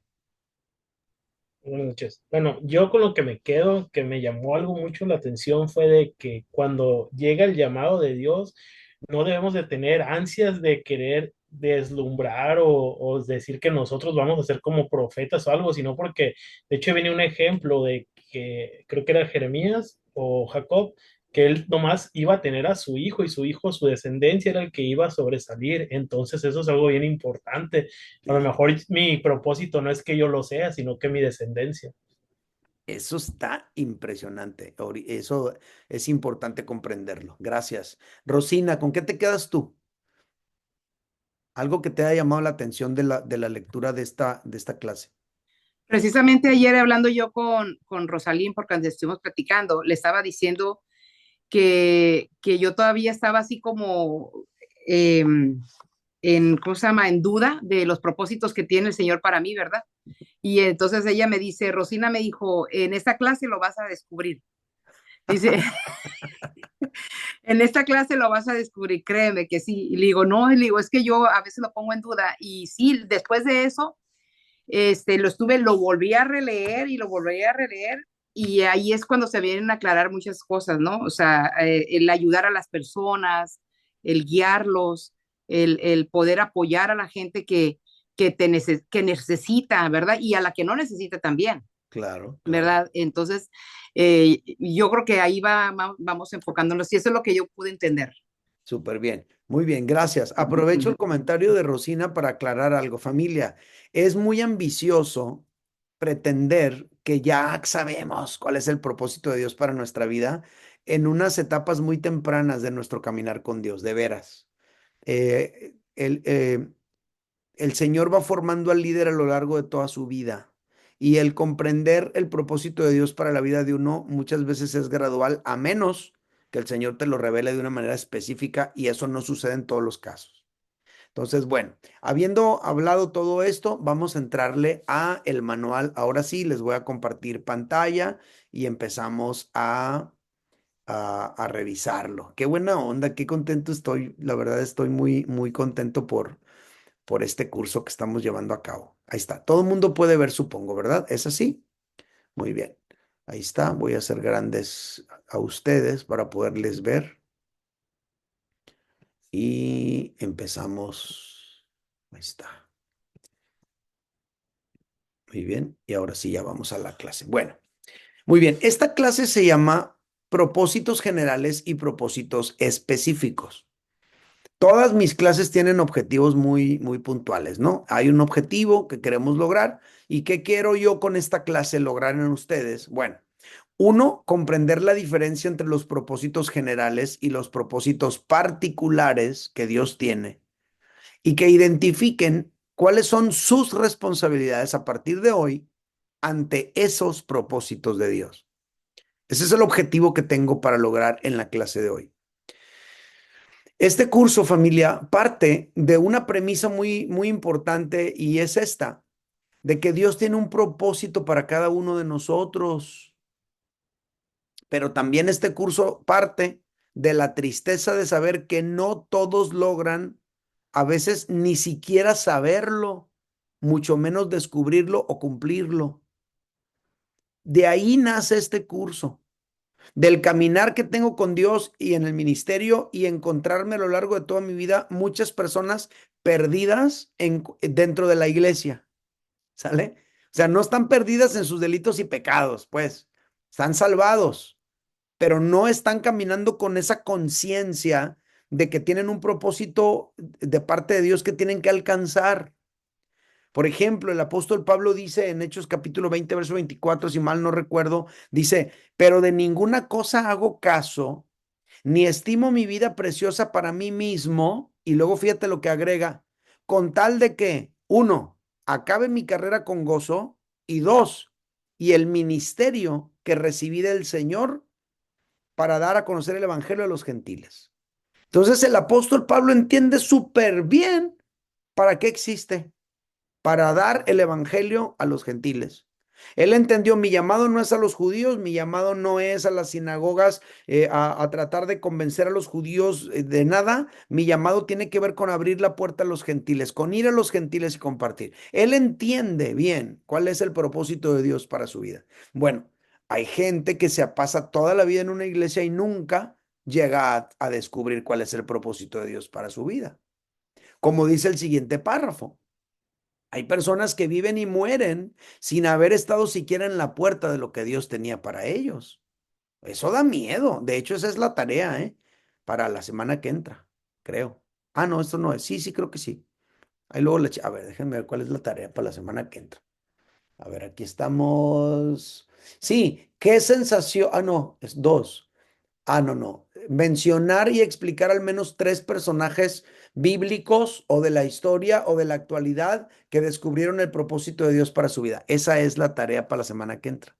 Buenas noches. Bueno, yo con lo que me quedo, que me llamó algo mucho la atención, fue de que cuando llega el llamado de Dios, no debemos de tener ansias de querer deslumbrar o decir que nosotros vamos a ser como profetas o algo, sino porque, de hecho, viene un ejemplo de que creo que era Jeremías o Jacob, que él nomás iba a tener a su hijo y su hijo, su descendencia era el que iba a sobresalir. Entonces, eso es algo bien importante. A lo Sí. mejor mi propósito no es que yo lo sea, sino que mi descendencia. Eso está impresionante. Eso es importante comprenderlo. Gracias. Rosina, ¿con qué te quedas tú? Algo que te haya llamado la atención de la lectura de esta clase. Precisamente ayer hablando yo con Rosalín, porque antes estuvimos platicando, le estaba diciendo que yo todavía estaba así como ¿cómo se llama? En duda de los propósitos que tiene el Señor para mí, ¿verdad? Y entonces ella me dice, Rosina me dijo, en esta clase lo vas a descubrir. Dice, en esta clase lo vas a descubrir, créeme que sí. Y le digo, no, y le digo, es que yo a veces lo pongo en duda. Y sí, después de eso, lo volví a releer y lo volví a releer. Y ahí es cuando se vienen a aclarar muchas cosas, ¿no? O sea, el ayudar a las personas, el guiarlos, el poder apoyar a la gente que necesita, ¿verdad? Y a la que no necesita también. Claro, claro. ¿Verdad? Entonces, yo creo que ahí vamos enfocándonos y eso es lo que yo pude entender. Súper bien. Muy bien, gracias. Aprovecho el comentario de Rosina para aclarar algo. Familia, es muy ambicioso pretender que ya sabemos cuál es el propósito de Dios para nuestra vida en unas etapas muy tempranas de nuestro caminar con Dios, de veras. El Señor va formando al líder a lo largo de toda su vida. Y el comprender el propósito de Dios para la vida de uno muchas veces es gradual, a menos que el Señor te lo revele de una manera específica y eso no sucede en todos los casos. Entonces, bueno, habiendo hablado todo esto, vamos a entrarle a el manual. Ahora sí, les voy a compartir pantalla y empezamos a revisarlo. Qué buena onda, qué contento estoy. La verdad estoy muy, muy contento por este curso que estamos llevando a cabo. Ahí está. Todo el mundo puede ver, supongo, ¿verdad? ¿Es así? Muy bien. Ahí está. Voy a hacer grandes a ustedes para poderles ver. Y empezamos. Ahí está. Muy bien. Y ahora sí, ya vamos a la clase. Bueno, muy bien. Esta clase se llama propósitos generales y propósitos específicos. Todas mis clases tienen objetivos muy, muy puntuales, ¿no? Hay un objetivo que queremos lograr. ¿Y qué quiero yo con esta clase lograr en ustedes? Bueno, uno, comprender la diferencia entre los propósitos generales y los propósitos particulares que Dios tiene y que identifiquen cuáles son sus responsabilidades a partir de hoy ante esos propósitos de Dios. Ese es el objetivo que tengo para lograr en la clase de hoy. Este curso, familia, parte de una premisa muy, muy importante y es esta, de que Dios tiene un propósito para cada uno de nosotros. Pero también este curso parte de la tristeza de saber que no todos logran a veces ni siquiera saberlo, mucho menos descubrirlo o cumplirlo. De ahí nace este curso. Del caminar que tengo con Dios y en el ministerio y encontrarme a lo largo de toda mi vida muchas personas perdidas dentro de la iglesia, ¿sale? O sea, no están perdidas en sus delitos y pecados, pues, están salvados, pero no están caminando con esa conciencia de que tienen un propósito de parte de Dios que tienen que alcanzar. Por ejemplo, el apóstol Pablo dice en Hechos capítulo 20, verso 24, si mal no recuerdo, dice, pero de ninguna cosa hago caso, ni estimo mi vida preciosa para mí mismo, y luego fíjate lo que agrega, con tal de que, uno, acabe mi carrera con gozo, y dos, y el ministerio que recibí del Señor para dar a conocer el evangelio a los gentiles. Entonces el apóstol Pablo entiende súper bien para qué existe, para dar el evangelio a los gentiles. Él entendió, mi llamado no es a los judíos, mi llamado no es a las sinagogas a tratar de convencer a los judíos de nada, mi llamado tiene que ver con abrir la puerta a los gentiles, con ir a los gentiles y compartir. Él entiende bien cuál es el propósito de Dios para su vida. Bueno, hay gente que se pasa toda la vida en una iglesia y nunca llega a descubrir cuál es el propósito de Dios para su vida. Como dice el siguiente párrafo. Hay personas que viven y mueren sin haber estado siquiera en la puerta de lo que Dios tenía para ellos. Eso da miedo. De hecho, esa es la tarea, para la semana que entra, creo. Ah, no, esto no es. Sí, sí, creo que sí. Ahí luego le... A ver, déjenme ver cuál es la tarea para la semana que entra. A ver, aquí estamos. Sí, ¿qué sensación? Ah, no, es 2. Ah, no. Mencionar y explicar al menos 3 personajes bíblicos o de la historia o de la actualidad que descubrieron el propósito de Dios para su vida. Esa es la tarea para la semana que entra.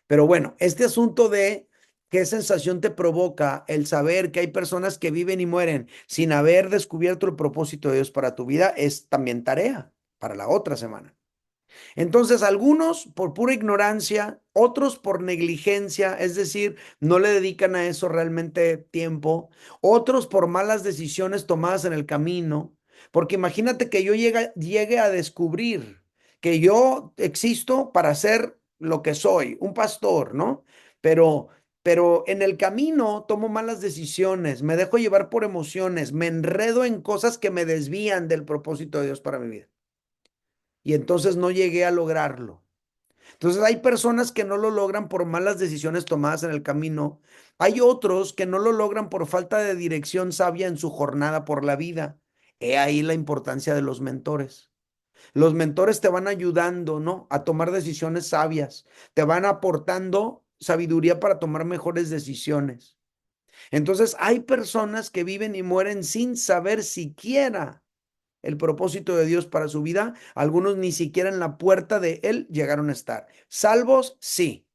Pero bueno, este asunto de ¿Qué sensación te provoca el saber que hay personas que viven y mueren sin haber descubierto el propósito de Dios para tu vida? Es también tarea para la otra semana. Entonces, algunos por pura ignorancia, otros por negligencia, es decir, no le dedican a eso realmente tiempo, otros por malas decisiones tomadas en el camino, porque imagínate que yo llegue a descubrir que yo existo para ser lo que soy, un pastor, ¿no? Pero en el camino tomo malas decisiones, me dejo llevar por emociones, me enredo en cosas que me desvían del propósito de Dios para mi vida. Y entonces no llegué a lograrlo. Entonces hay personas que no lo logran por malas decisiones tomadas en el camino. Hay otros que no lo logran por falta de dirección sabia en su jornada por la vida. He ahí la importancia de los mentores. Los mentores te van ayudando, ¿no? A tomar decisiones sabias. Te van aportando sabiduría para tomar mejores decisiones. Entonces hay personas que viven y mueren sin saber siquiera el propósito de Dios para su vida. Algunos ni siquiera en la puerta de Él llegaron a estar. Salvos, sí.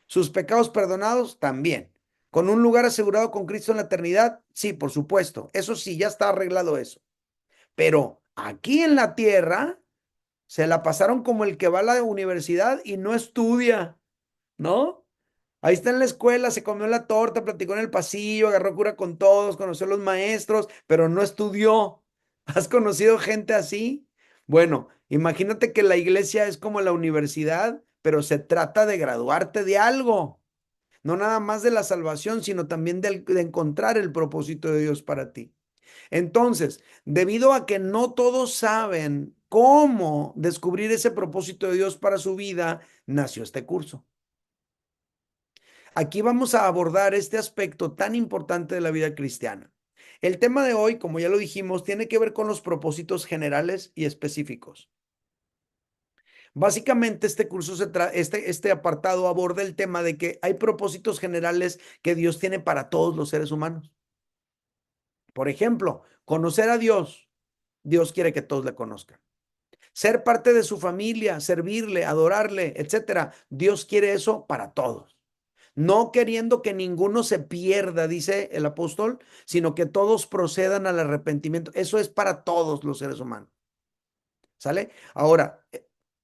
Sus pecados perdonados, también. Con un lugar asegurado con Cristo en la eternidad, sí, por supuesto. Eso sí, ya está arreglado eso. Pero aquí en la tierra se la pasaron como el que va a la universidad y no estudia, ¿no? Ahí está en la escuela, se comió la torta, platicó en el pasillo, agarró cura con todos, conoció a los maestros, pero no estudió. ¿Has conocido gente así? Bueno, imagínate que la iglesia es como la universidad, pero se trata de graduarte de algo, no nada más de la salvación, sino también de encontrar el propósito de Dios para ti. Entonces, debido a que no todos saben cómo descubrir ese propósito de Dios para su vida, nació este curso. Aquí vamos a abordar este aspecto tan importante de la vida cristiana. El tema de hoy, como ya lo dijimos, tiene que ver con los propósitos generales y específicos. Básicamente, este curso este apartado aborda el tema de que hay propósitos generales que Dios tiene para todos los seres humanos. Por ejemplo, conocer a Dios. Dios quiere que todos le conozcan. Ser parte de su familia, servirle, adorarle, etcétera. Dios quiere eso para todos. No queriendo que ninguno se pierda, dice el apóstol, sino que todos procedan al arrepentimiento. Eso es para todos los seres humanos. ¿Sale? Ahora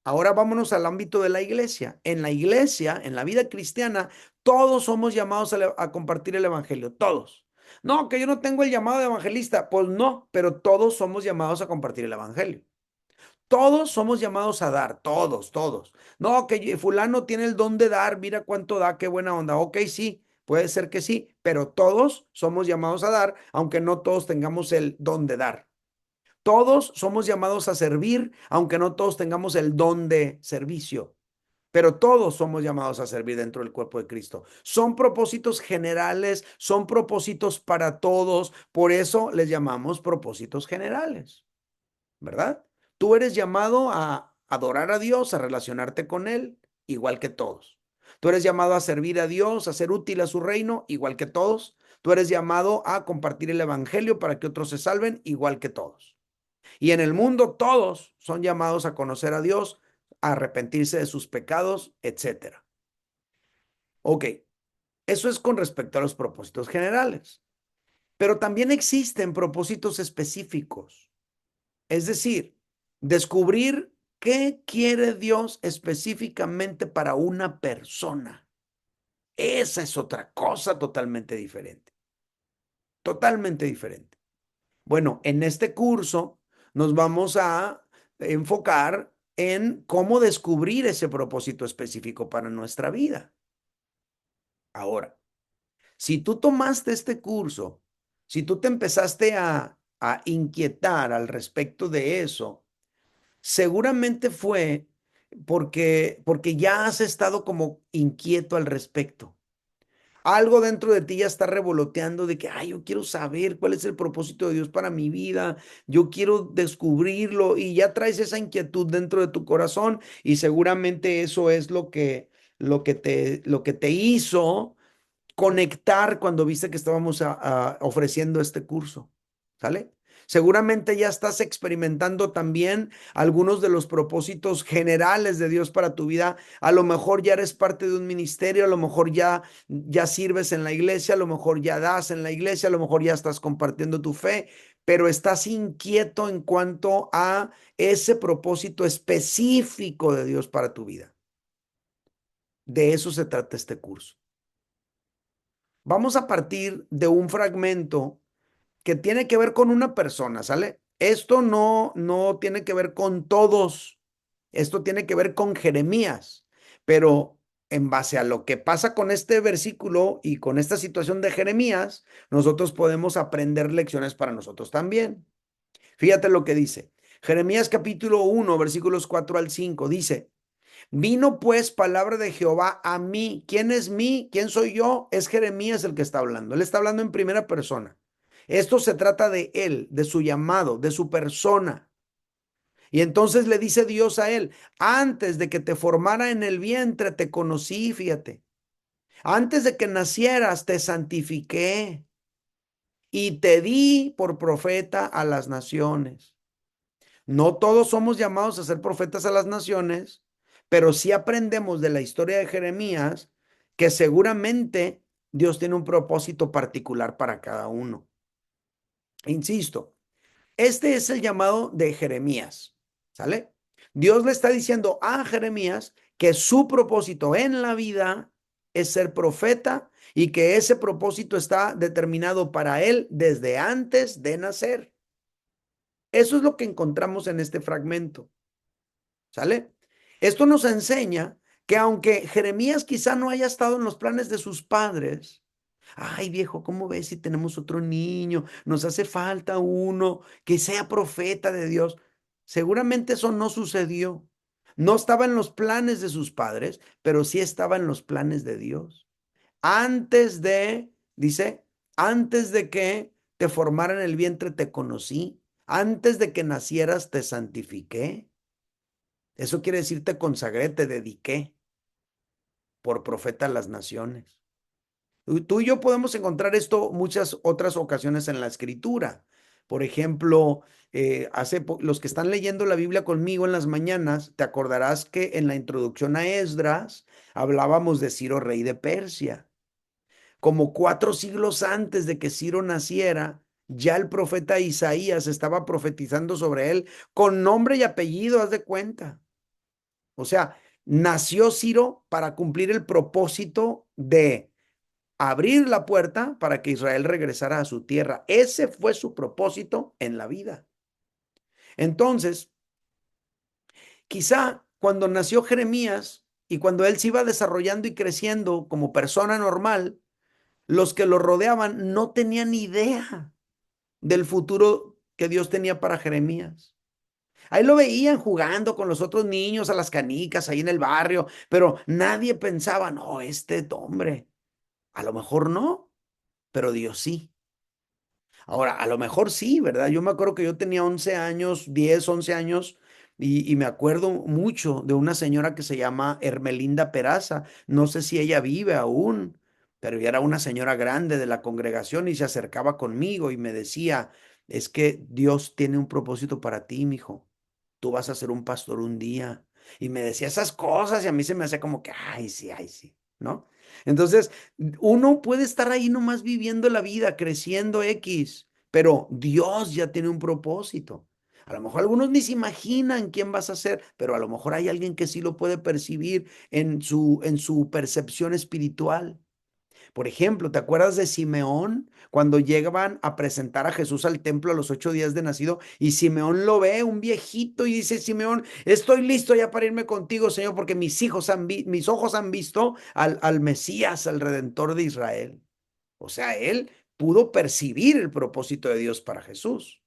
vámonos al ámbito de la iglesia. En la iglesia, en la vida cristiana, todos somos llamados a compartir el evangelio, todos. No, que yo no tengo el llamado de evangelista. Pues no, pero todos somos llamados a compartir el evangelio. Todos somos llamados a dar, todos. No, que fulano tiene el don de dar, mira cuánto da, qué buena onda. Ok, sí, puede ser que sí, pero todos somos llamados a dar, aunque no todos tengamos el don de dar. Todos somos llamados a servir, aunque no todos tengamos el don de servicio. Pero todos somos llamados a servir dentro del cuerpo de Cristo. Son propósitos generales, son propósitos para todos, por eso les llamamos propósitos generales, ¿verdad? Tú eres llamado a adorar a Dios, a relacionarte con Él, igual que todos. Tú eres llamado a servir a Dios, a ser útil a su reino, igual que todos. Tú eres llamado a compartir el evangelio para que otros se salven, igual que todos. Y en el mundo todos son llamados a conocer a Dios, a arrepentirse de sus pecados, etc. Ok, eso es con respecto a los propósitos generales. Pero también existen propósitos específicos. Es decir, descubrir qué quiere Dios específicamente para una persona. Esa es otra cosa totalmente diferente. Totalmente diferente. Bueno, en este curso nos vamos a enfocar en cómo descubrir ese propósito específico para nuestra vida. Ahora, si tú tomaste este curso, si tú te empezaste a inquietar al respecto de eso, seguramente fue porque ya has estado como inquieto al respecto. Algo dentro de ti ya está revoloteando de que, ay, yo quiero saber cuál es el propósito de Dios para mi vida, yo quiero descubrirlo y ya traes esa inquietud dentro de tu corazón y seguramente eso es lo que te hizo conectar cuando viste que estábamos ofreciendo este curso, ¿sale? Seguramente ya estás experimentando también algunos de los propósitos generales de Dios para tu vida. A lo mejor ya eres parte de un ministerio, a lo mejor ya sirves en la iglesia, a lo mejor ya das en la iglesia, a lo mejor ya estás compartiendo tu fe, pero estás inquieto en cuanto a ese propósito específico de Dios para tu vida. De eso se trata este curso. Vamos a partir de un fragmento que tiene que ver con una persona, ¿sale? Esto no tiene que ver con todos, esto tiene que ver con Jeremías, pero en base a lo que pasa con este versículo y con esta situación de Jeremías, nosotros podemos aprender lecciones para nosotros también. Fíjate lo que dice. Jeremías capítulo 1, versículos 4 al 5, dice: Vino pues palabra de Jehová a mí. ¿Quién es mí? ¿Quién soy yo? Es Jeremías el que está hablando. Él está hablando en primera persona. Esto se trata de él, de su llamado, de su persona. Y entonces le dice Dios a él: antes de que te formara en el vientre te conocí, fíjate. Antes de que nacieras te santifiqué y te di por profeta a las naciones. No todos somos llamados a ser profetas a las naciones, pero sí aprendemos de la historia de Jeremías que seguramente Dios tiene un propósito particular para cada uno. Insisto, este es el llamado de Jeremías, ¿sale? Dios le está diciendo a Jeremías que su propósito en la vida es ser profeta y que ese propósito está determinado para él desde antes de nacer. Eso es lo que encontramos en este fragmento, ¿sale? Esto nos enseña que aunque Jeremías quizá no haya estado en los planes de sus padres, ay viejo, ¿cómo ves si tenemos otro niño? Nos hace falta uno que sea profeta de Dios. Seguramente eso no sucedió. No estaba en los planes de sus padres, pero sí estaba en los planes de Dios. Dice, antes de que te formara en el vientre te conocí, antes de que nacieras te santifiqué. Eso quiere decir te consagré, te dediqué por profeta a las naciones. Tú y yo podemos encontrar esto muchas otras ocasiones en la escritura. Por ejemplo, los que están leyendo la Biblia conmigo en las mañanas, te acordarás que en la introducción a Esdras hablábamos de Ciro, rey de Persia. Como 4 siglos antes de que Ciro naciera, ya el profeta Isaías estaba profetizando sobre él con nombre y apellido, haz de cuenta. O sea, nació Ciro para cumplir el propósito de abrir la puerta para que Israel regresara a su tierra. Ese fue su propósito en la vida. Entonces, quizá cuando nació Jeremías y cuando él se iba desarrollando y creciendo como persona normal, los que lo rodeaban no tenían idea del futuro que Dios tenía para Jeremías. Ahí lo veían jugando con los otros niños a las canicas ahí en el barrio, pero nadie pensaba, no, este hombre, a lo mejor no, pero Dios sí. Ahora, a lo mejor sí, ¿verdad? Yo me acuerdo que yo tenía 11 años, 10, 11 años, y me acuerdo mucho de una señora que se llama Hermelinda Peraza. No sé si ella vive aún, pero ella era una señora grande de la congregación y se acercaba conmigo y me decía, es que Dios tiene un propósito para ti, mijo. Tú vas a ser un pastor un día. Y me decía esas cosas y a mí se me hacía como que, ay, sí, ¿no? Entonces, uno puede estar ahí nomás viviendo la vida, creciendo X, pero Dios ya tiene un propósito. A lo mejor algunos ni se imaginan quién vas a ser, pero a lo mejor hay alguien que sí lo puede percibir en su percepción espiritual. Por ejemplo, ¿te acuerdas de Simeón cuando llegaban a presentar a Jesús al templo a los 8 días de nacido? Y Simeón lo ve, un viejito, y dice, Simeón, estoy listo ya para irme contigo, Señor, porque mis ojos han visto al Mesías, al Redentor de Israel. O sea, él pudo percibir el propósito de Dios para Jesús.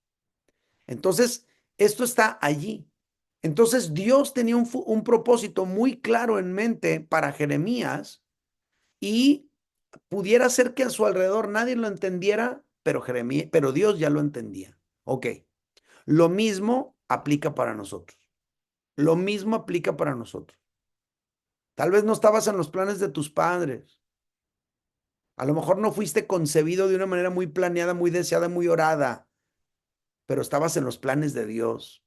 Entonces, esto está allí. Entonces, Dios tenía un propósito muy claro en mente para Jeremías y pudiera ser que a su alrededor nadie lo entendiera, pero Dios ya lo entendía. Ok, lo mismo aplica para nosotros. Lo mismo aplica para nosotros. Tal vez no estabas en los planes de tus padres. A lo mejor no fuiste concebido de una manera muy planeada, muy deseada, muy orada. pero estabas en los planes de Dios.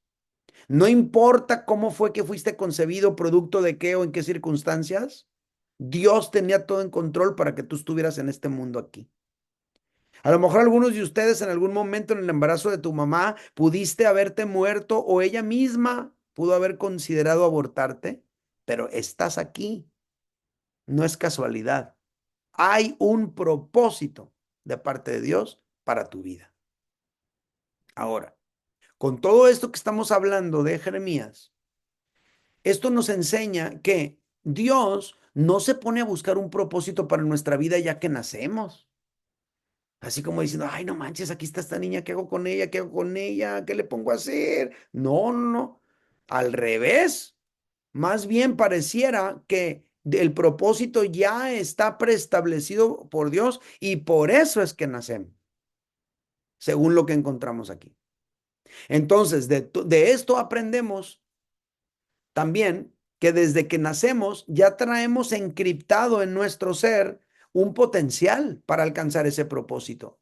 No importa cómo fue que fuiste concebido, producto de qué o en qué circunstancias, Dios tenía todo en control para que tú estuvieras en este mundo aquí. A lo mejor algunos de ustedes en algún momento en el embarazo de tu mamá pudiste haberte muerto o ella misma pudo haber considerado abortarte, pero estás aquí. No es casualidad. Hay un propósito de parte de Dios para tu vida. Ahora, con todo esto que estamos hablando de Jeremías, esto nos enseña que Dios no se pone a buscar un propósito para nuestra vida ya que nacemos. Así como diciendo, ay, no manches, aquí está esta niña, ¿qué hago con ella? ¿Qué hago con ella? ¿Qué le pongo a hacer? No, no, no. Al revés, más bien pareciera que el propósito ya está preestablecido por Dios y por eso es que nacemos, según lo que encontramos aquí. Entonces, de esto aprendemos también que desde que nacemos ya traemos encriptado en nuestro ser un potencial para alcanzar ese propósito.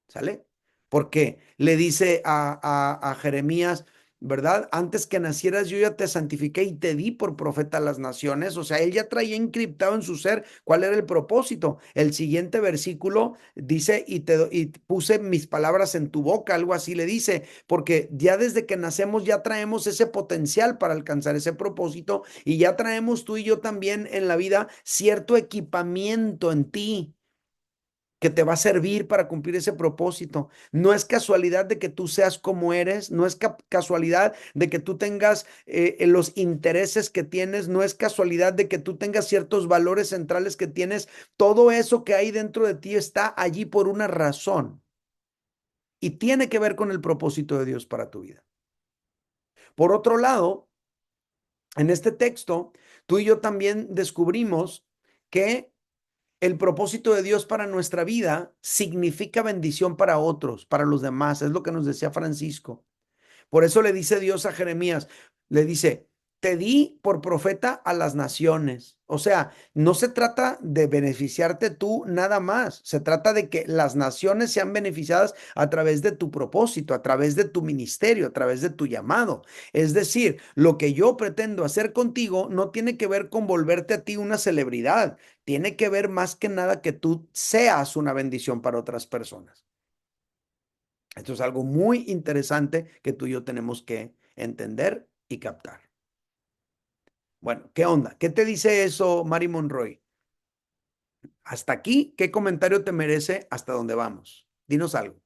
¿Sale? Porque le dice a Jeremías, ¿verdad? Antes que nacieras yo ya te santifiqué y te di por profeta a las naciones. O sea, él ya traía encriptado en su ser cuál era el propósito. El siguiente versículo dice, y puse mis palabras en tu boca, algo así le dice, porque ya desde que nacemos ya traemos ese potencial para alcanzar ese propósito y ya traemos tú y yo también en la vida cierto equipamiento en ti que te va a servir para cumplir ese propósito. No es casualidad de que tú seas como eres, no es casualidad de que tú tengas los intereses que tienes, no es casualidad de que tú tengas ciertos valores centrales que tienes. Todo eso que hay dentro de ti está allí por una razón y tiene que ver con el propósito de Dios para tu vida. Por otro lado, en este texto, tú y yo también descubrimos que el propósito de Dios para nuestra vida significa bendición para otros, para los demás. Es lo que nos decía Francisco. Por eso le dice Dios a Jeremías, le dice, te di por profeta a las naciones. O sea, no se trata de beneficiarte tú nada más, se trata de que las naciones sean beneficiadas a través de tu propósito, a través de tu ministerio, a través de tu llamado. Es decir, lo que yo pretendo hacer contigo no tiene que ver con volverte a ti una celebridad, tiene que ver más que nada que tú seas una bendición para otras personas. Esto es algo muy interesante que tú y yo tenemos que entender y captar. Bueno, ¿qué onda? ¿Qué te dice eso, Mari Monroy? Hasta aquí, ¿qué comentario te merece hasta dónde vamos? Dinos algo.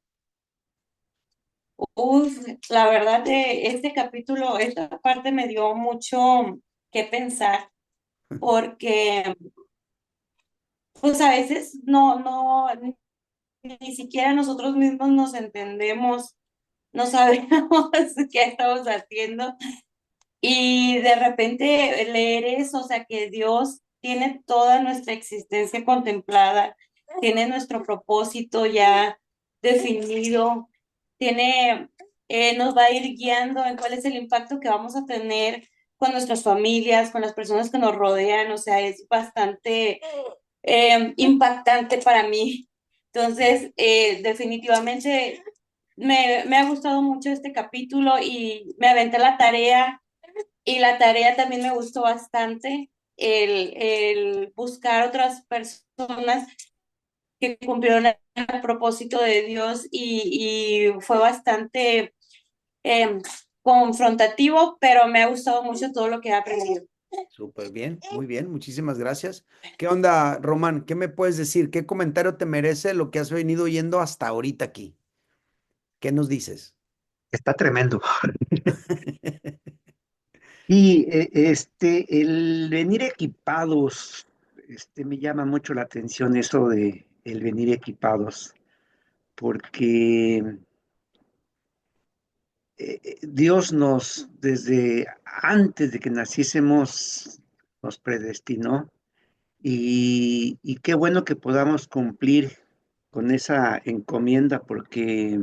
Uf, la verdad, este capítulo, esta parte me dio mucho que pensar, porque pues a veces ni siquiera nosotros mismos nos entendemos, no sabemos qué estamos haciendo. Y de repente leer eso, o sea, que Dios tiene toda nuestra existencia contemplada, tiene nuestro propósito ya definido, nos va a ir guiando en cuál es el impacto que vamos a tener con nuestras familias, con las personas que nos rodean, o sea, es bastante impactante para mí. Entonces, definitivamente me ha gustado mucho este capítulo y me aventé la tarea y la tarea también me gustó bastante, el buscar otras personas que cumplieron el propósito de Dios y fue bastante confrontativo, pero me ha gustado mucho todo lo que he aprendido. Súper bien, muy bien, muchísimas gracias. ¿Qué onda, Román? ¿Qué me puedes decir? ¿Qué comentario te merece lo que has venido oyendo hasta ahorita aquí? ¿Qué nos dices? Está tremendo. Y el venir equipados, me llama mucho la atención eso de el venir equipados, porque Dios desde antes de que naciésemos, nos predestinó y qué bueno que podamos cumplir con esa encomienda, porque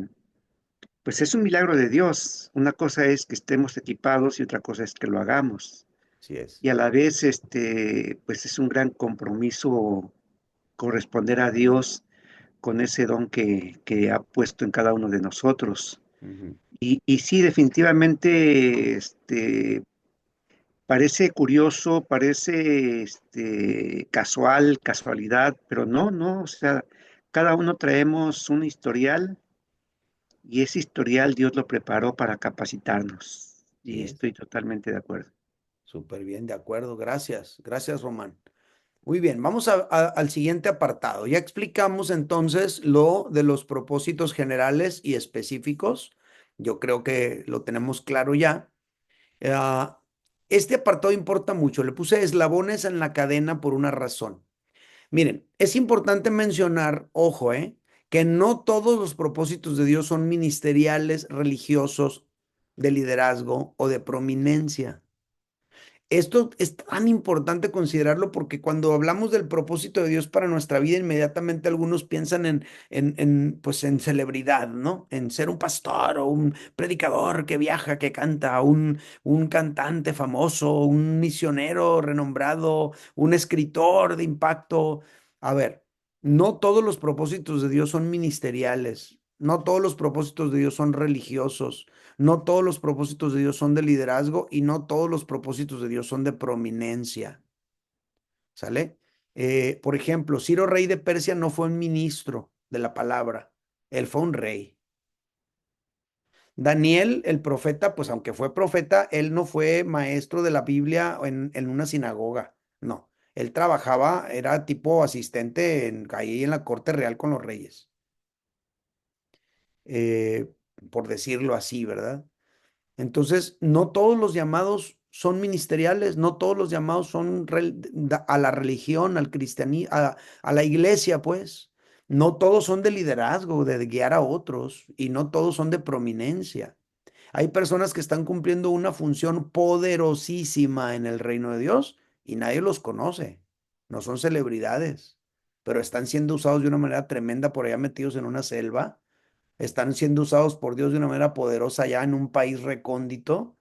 pues es un milagro de Dios. Una cosa es que estemos equipados y otra cosa es que lo hagamos. Así es. Y a la vez, pues es un gran compromiso corresponder a Dios con ese don que ha puesto en cada uno de nosotros. Ujú. Y sí, definitivamente, parece curioso, parece casual, casualidad, pero no, no, o sea, cada uno traemos un historial y ese historial Dios lo preparó para capacitarnos. Así Y es. estoy totalmente de acuerdo. Súper bien, de acuerdo. Gracias. Gracias, Román. Muy bien, vamos al siguiente apartado. Ya explicamos entonces lo de los propósitos generales y específicos. Yo creo que lo tenemos claro ya. Ah, este apartado importa mucho. Le puse eslabones en la cadena por una razón. Miren, es importante mencionar, ojo, que no todos los propósitos de Dios son ministeriales, religiosos, de liderazgo o de prominencia. Esto es tan importante considerarlo porque cuando hablamos del propósito de Dios para nuestra vida, inmediatamente algunos piensan pues en celebridad, ¿no? En ser un pastor o un predicador que viaja, que canta, un cantante famoso, un misionero renombrado, un escritor de impacto. A ver, no todos los propósitos de Dios son ministeriales, no todos los propósitos de Dios son religiosos. No todos los propósitos de Dios son de liderazgo y no todos los propósitos de Dios son de prominencia. ¿Sale? Por ejemplo, Ciro, rey de Persia, no fue un ministro de la palabra, él fue un rey. Daniel, el profeta, pues aunque fue profeta, él no fue maestro de la Biblia en una sinagoga, no. Él trabajaba, era tipo asistente ahí en la corte real con los reyes, eh, por decirlo así, ¿verdad? Entonces, no todos los llamados son ministeriales, no todos los llamados son a la religión, al cristianismo, a la iglesia, pues. No todos son de liderazgo, de guiar a otros, y no todos son de prominencia. Hay personas que están cumpliendo una función poderosísima en el reino de Dios y nadie los conoce. No son celebridades, pero están siendo usados de una manera tremenda por allá metidos en una selva, están siendo usados por Dios de una manera poderosa ya en un país recóndito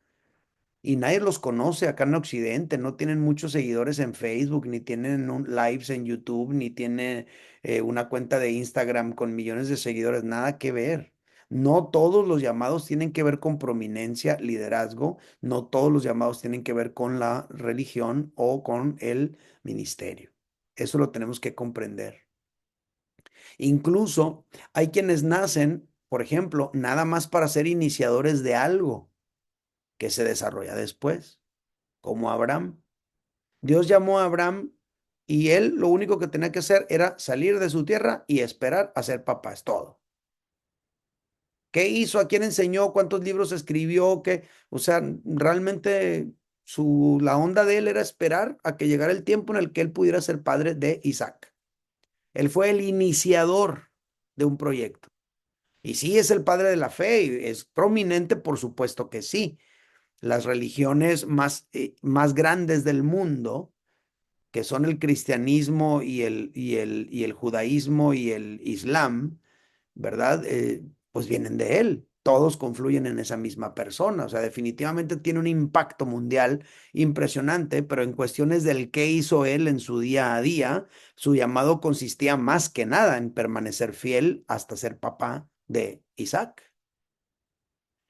y nadie los conoce acá en Occidente, no tienen muchos seguidores en Facebook, ni tienen lives en YouTube, ni tienen una cuenta de Instagram con millones de seguidores, nada que ver. No todos los llamados tienen que ver con prominencia, liderazgo, no todos los llamados tienen que ver con la religión o con el ministerio. Eso lo tenemos que comprender. Incluso hay quienes nacen, por ejemplo, nada más para ser iniciadores de algo que se desarrolla después, como Abraham. Dios llamó a Abraham y él lo único que tenía que hacer era salir de su tierra y esperar a ser papá, es todo. ¿Qué hizo? ¿A quién enseñó? ¿Cuántos libros escribió? ¿Qué? O sea, realmente la onda de él era esperar a que llegara el tiempo en el que él pudiera ser padre de Isaac. Él fue el iniciador de un proyecto. Y sí es el padre de la fe, y es prominente, por supuesto que sí. Las religiones más grandes del mundo, que son el cristianismo y el judaísmo y el islam, ¿verdad? Pues vienen de él. Todos confluyen en esa misma persona. O sea, definitivamente tiene un impacto mundial impresionante, pero en cuestiones del qué hizo él en su día a día, su llamado consistía más que nada en permanecer fiel hasta ser papá de Isaac.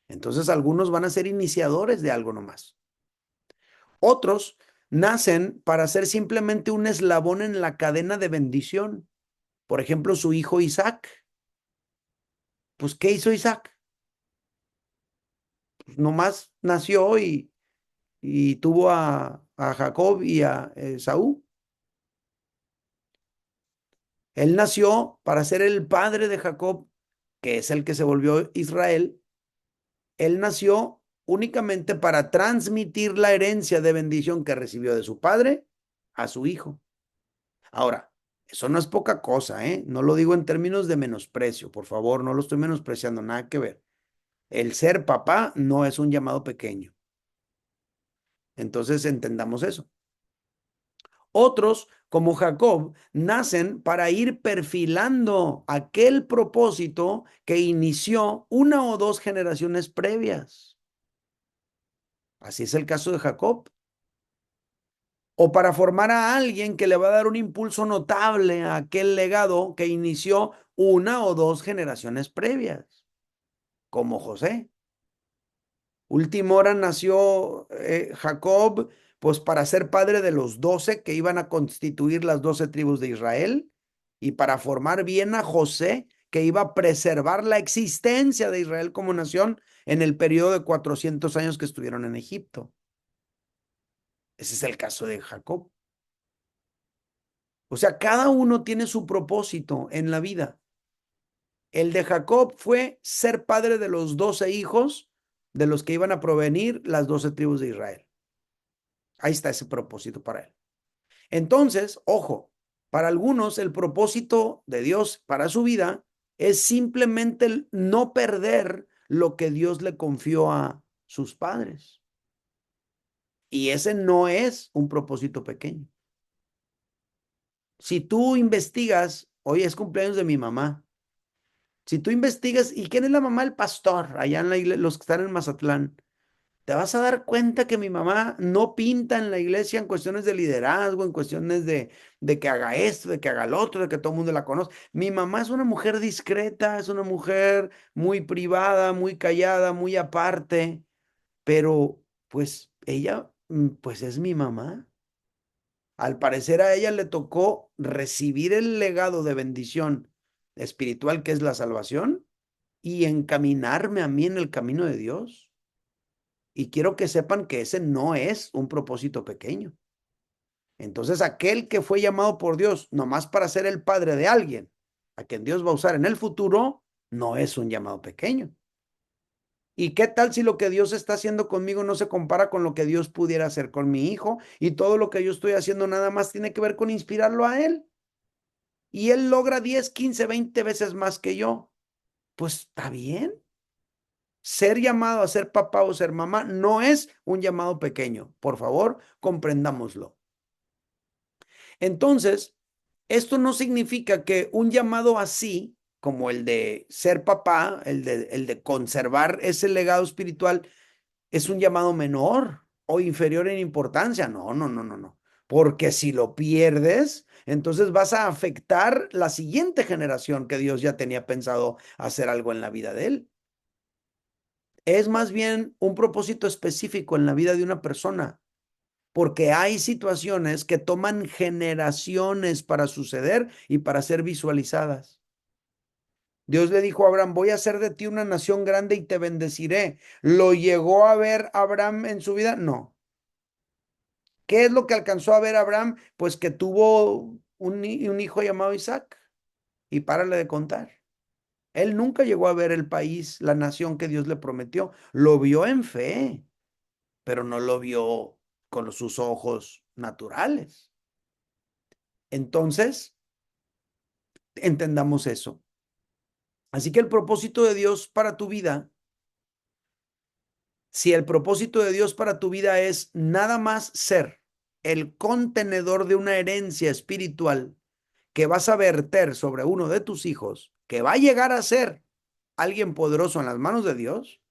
Entonces, algunos van a ser iniciadores de algo nomás. Otros nacen para ser simplemente un eslabón en la cadena de bendición. Por ejemplo, su hijo Isaac. Pues, ¿qué hizo Isaac? Pues, nomás nació y tuvo a Jacob y a Esaú. Él nació para ser el padre de Jacob, que es el que se volvió Israel. Él nació únicamente para transmitir la herencia de bendición que recibió de su padre a su hijo. Ahora, eso no es poca cosa, ¿eh? No lo digo en términos de menosprecio, por favor, no lo estoy menospreciando, nada que ver. El ser papá no es un llamado pequeño. Entonces entendamos eso. Otros, como Jacob, nacen para ir perfilando aquel propósito que inició una o dos generaciones previas. Así es el caso de Jacob. O para formar a alguien que le va a dar un impulso notable a aquel legado que inició una o dos generaciones previas. como José. Última hora nació Jacob, pues para ser padre de los 12 que iban a constituir las 12 tribus de Israel y para formar bien a José, que iba a preservar la existencia de Israel como nación en el periodo de 400 años que estuvieron en Egipto. Ese es el caso de Jacob. O sea, cada uno tiene su propósito en la vida. El de Jacob fue ser padre de los 12 hijos de los que iban a provenir las 12 tribus de Israel. Ahí está ese propósito para él. Entonces, ojo, para algunos el propósito de Dios para su vida es simplemente el no perder lo que Dios le confió a sus padres. Y ese no es un propósito pequeño. Si tú investigas, hoy es cumpleaños de mi mamá. Si tú investigas, ¿y quién es la mamá del pastor? Allá en la iglesia, los que están en Mazatlán. Te vas a dar cuenta que mi mamá no pinta en la iglesia en cuestiones de liderazgo, en cuestiones de que haga esto, de que haga lo otro, de que todo el mundo la conoce. Mi mamá es una mujer discreta, es una mujer muy privada, muy callada, muy aparte, pero pues ella, pues es mi mamá. Al parecer a ella le tocó recibir el legado de bendición espiritual que es la salvación y encaminarme a mí en el camino de Dios. Y quiero que sepan que ese no es un propósito pequeño. Entonces, aquel que fue llamado por Dios nomás para ser el padre de alguien, a quien Dios va a usar en el futuro, no es un llamado pequeño. ¿Y qué tal si lo que Dios está haciendo conmigo no se compara con lo que Dios pudiera hacer con mi hijo? Y todo lo que yo estoy haciendo nada más tiene que ver con inspirarlo a él. Y él logra 10, 15, 20 veces más que yo. Pues está bien. Ser llamado a ser papá o ser mamá no es un llamado pequeño. Por favor, comprendámoslo. Entonces, esto no significa que un llamado así, como el de ser papá, el de conservar ese legado espiritual, es un llamado menor o inferior en importancia. No, no, no, no, no. Porque si lo pierdes, entonces vas a afectar la siguiente generación que Dios ya tenía pensado hacer algo en la vida de él. Es más bien un propósito específico en la vida de una persona, porque hay situaciones que toman generaciones para suceder y para ser visualizadas. Dios le dijo a Abraham, voy a hacer de ti una nación grande y te bendeciré. ¿Lo llegó a ver Abraham en su vida? No. ¿Qué es lo que alcanzó a ver Abraham? Pues que tuvo un hijo llamado Isaac. Y párale de contar. Él nunca llegó a ver el país, la nación que Dios le prometió. Lo vio en fe, pero no lo vio con sus ojos naturales. Entonces, entendamos eso. Así que el propósito de Dios para tu vida, si el propósito de Dios para tu vida es nada más ser el contenedor de una herencia espiritual que vas a verter sobre uno de tus hijos, que va a llegar a ser alguien poderoso en las manos de Dios,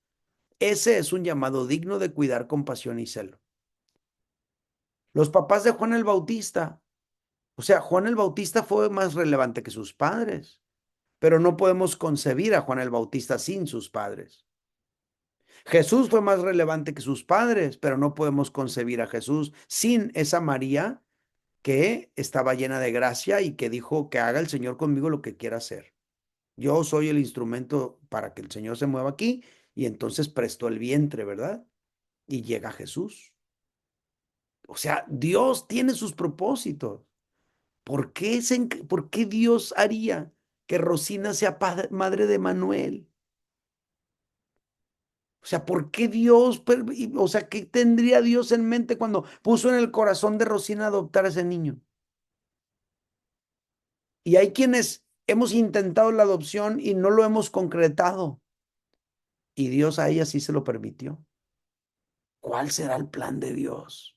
ese es un llamado digno de cuidar con pasión y celo. Los papás de Juan el Bautista, o sea, Juan el Bautista fue más relevante que sus padres, pero no podemos concebir a Juan el Bautista sin sus padres. Jesús fue más relevante que sus padres, pero no podemos concebir a Jesús sin esa María que estaba llena de gracia y que dijo que haga el Señor conmigo lo que quiera hacer. Yo soy el instrumento para que el Señor se mueva aquí, y entonces prestó el vientre, ¿verdad? Y llega Jesús. O sea, Dios tiene sus propósitos. ¿Por qué Dios haría que Rosina sea madre de Manuel? O sea, ¿por qué Dios, o sea, qué tendría Dios en mente cuando puso en el corazón de Rosina adoptar a ese niño? Y hay quienes hemos intentado la adopción y no lo hemos concretado. Y Dios a ella sí se lo permitió. ¿Cuál será el plan de Dios?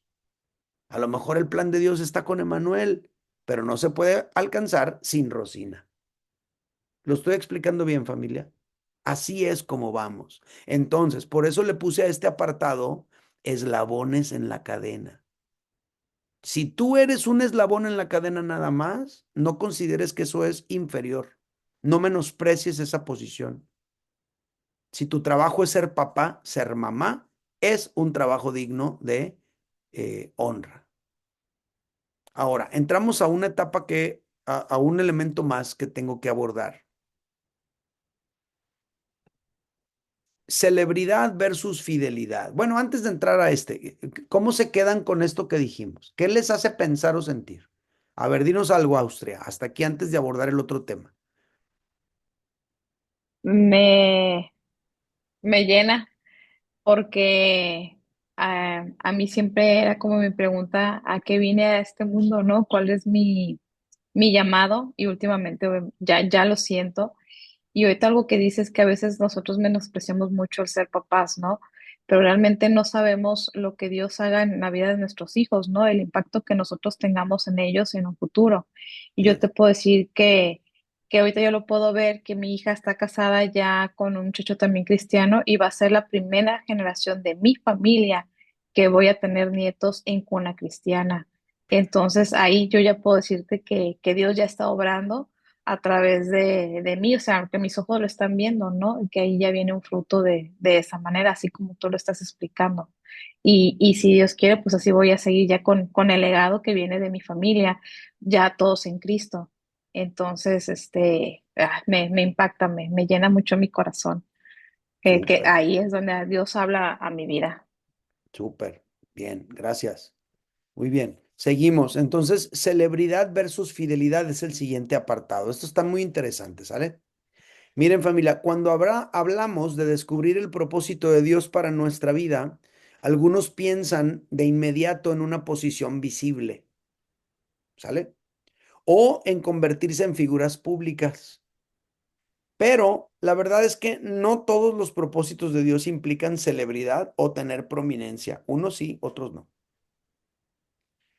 A lo mejor el plan de Dios está con Emanuel, pero no se puede alcanzar sin Rosina. ¿Lo estoy explicando bien, familia? Así es como vamos. Entonces, por eso le puse a este apartado eslabones en la cadena. Si tú eres un eslabón en la cadena nada más, no consideres que eso es inferior. No menosprecies esa posición. Si tu trabajo es ser papá, ser mamá, es un trabajo digno de honra. Ahora, entramos a una etapa a un elemento más que tengo que abordar. Celebridad versus fidelidad. Bueno, antes de entrar a ¿cómo se quedan con esto que dijimos? ¿Qué les hace pensar o sentir? A ver, dinos algo, Austria, hasta aquí antes de abordar el otro tema. Me, me llena porque a mí siempre era como mi pregunta, ¿a qué vine a este mundo, no? ¿Cuál es mi llamado? Y últimamente ya lo siento. Y ahorita algo que dices que a veces nosotros menospreciamos mucho el ser papás, ¿no? Pero realmente no sabemos lo que Dios haga en la vida de nuestros hijos, ¿no? El impacto que nosotros tengamos en ellos en un futuro. Y yo te puedo decir que ahorita yo lo puedo ver, que mi hija está casada ya con un muchacho también cristiano y va a ser la primera generación de mi familia que voy a tener nietos en cuna cristiana. Entonces ahí yo ya puedo decirte que Dios ya está obrando a través de mí, o sea, que mis ojos lo están viendo, ¿no? Y que ahí ya viene un fruto de esa manera, así como tú lo estás explicando. Y si Dios quiere, pues así voy a seguir ya con el legado que viene de mi familia, ya todos en Cristo. Entonces, me impacta, me llena mucho mi corazón, que Súper, ahí es donde Dios habla a mi vida. súper. Bien, gracias. Muy bien. Seguimos. Entonces, celebridad versus fidelidad es el siguiente apartado. Esto está muy interesante, ¿sale? Miren, familia, cuando hablamos de descubrir el propósito de Dios para nuestra vida, algunos piensan de inmediato en una posición visible, ¿sale? O en convertirse en figuras públicas. Pero la verdad es que no todos los propósitos de Dios implican celebridad o tener prominencia. Unos sí, otros no.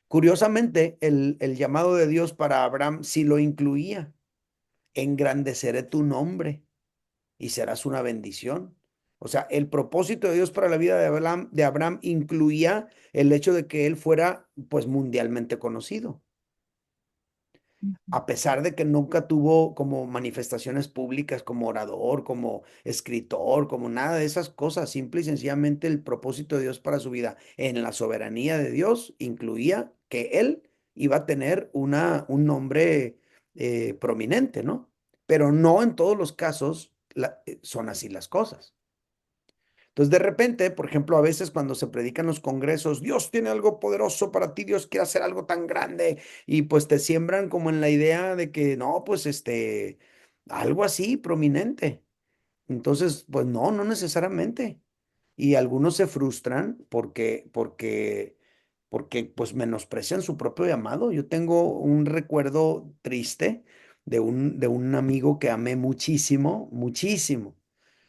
Curiosamente, el llamado de Dios para Abraham sí lo incluía. Engrandeceré tu nombre y serás una bendición. O sea, el propósito de Dios para la vida de Abraham incluía el hecho de que él fuera pues mundialmente conocido, a pesar de que nunca tuvo como manifestaciones públicas como orador, como escritor, como nada de esas cosas. Simple y sencillamente el propósito de Dios para su vida en la soberanía de Dios incluía que él iba a tener un nombre prominente, ¿no? Pero no en todos los casos son así las cosas. Entonces, de repente, por ejemplo, a veces cuando se predican los congresos, Dios tiene algo poderoso para ti, Dios quiere hacer algo tan grande, y pues te siembran como en la idea de que no, pues algo así prominente. Entonces, pues no, no necesariamente. Y algunos se frustran porque pues menosprecian su propio llamado. Yo tengo un recuerdo triste de un amigo que amé muchísimo, muchísimo.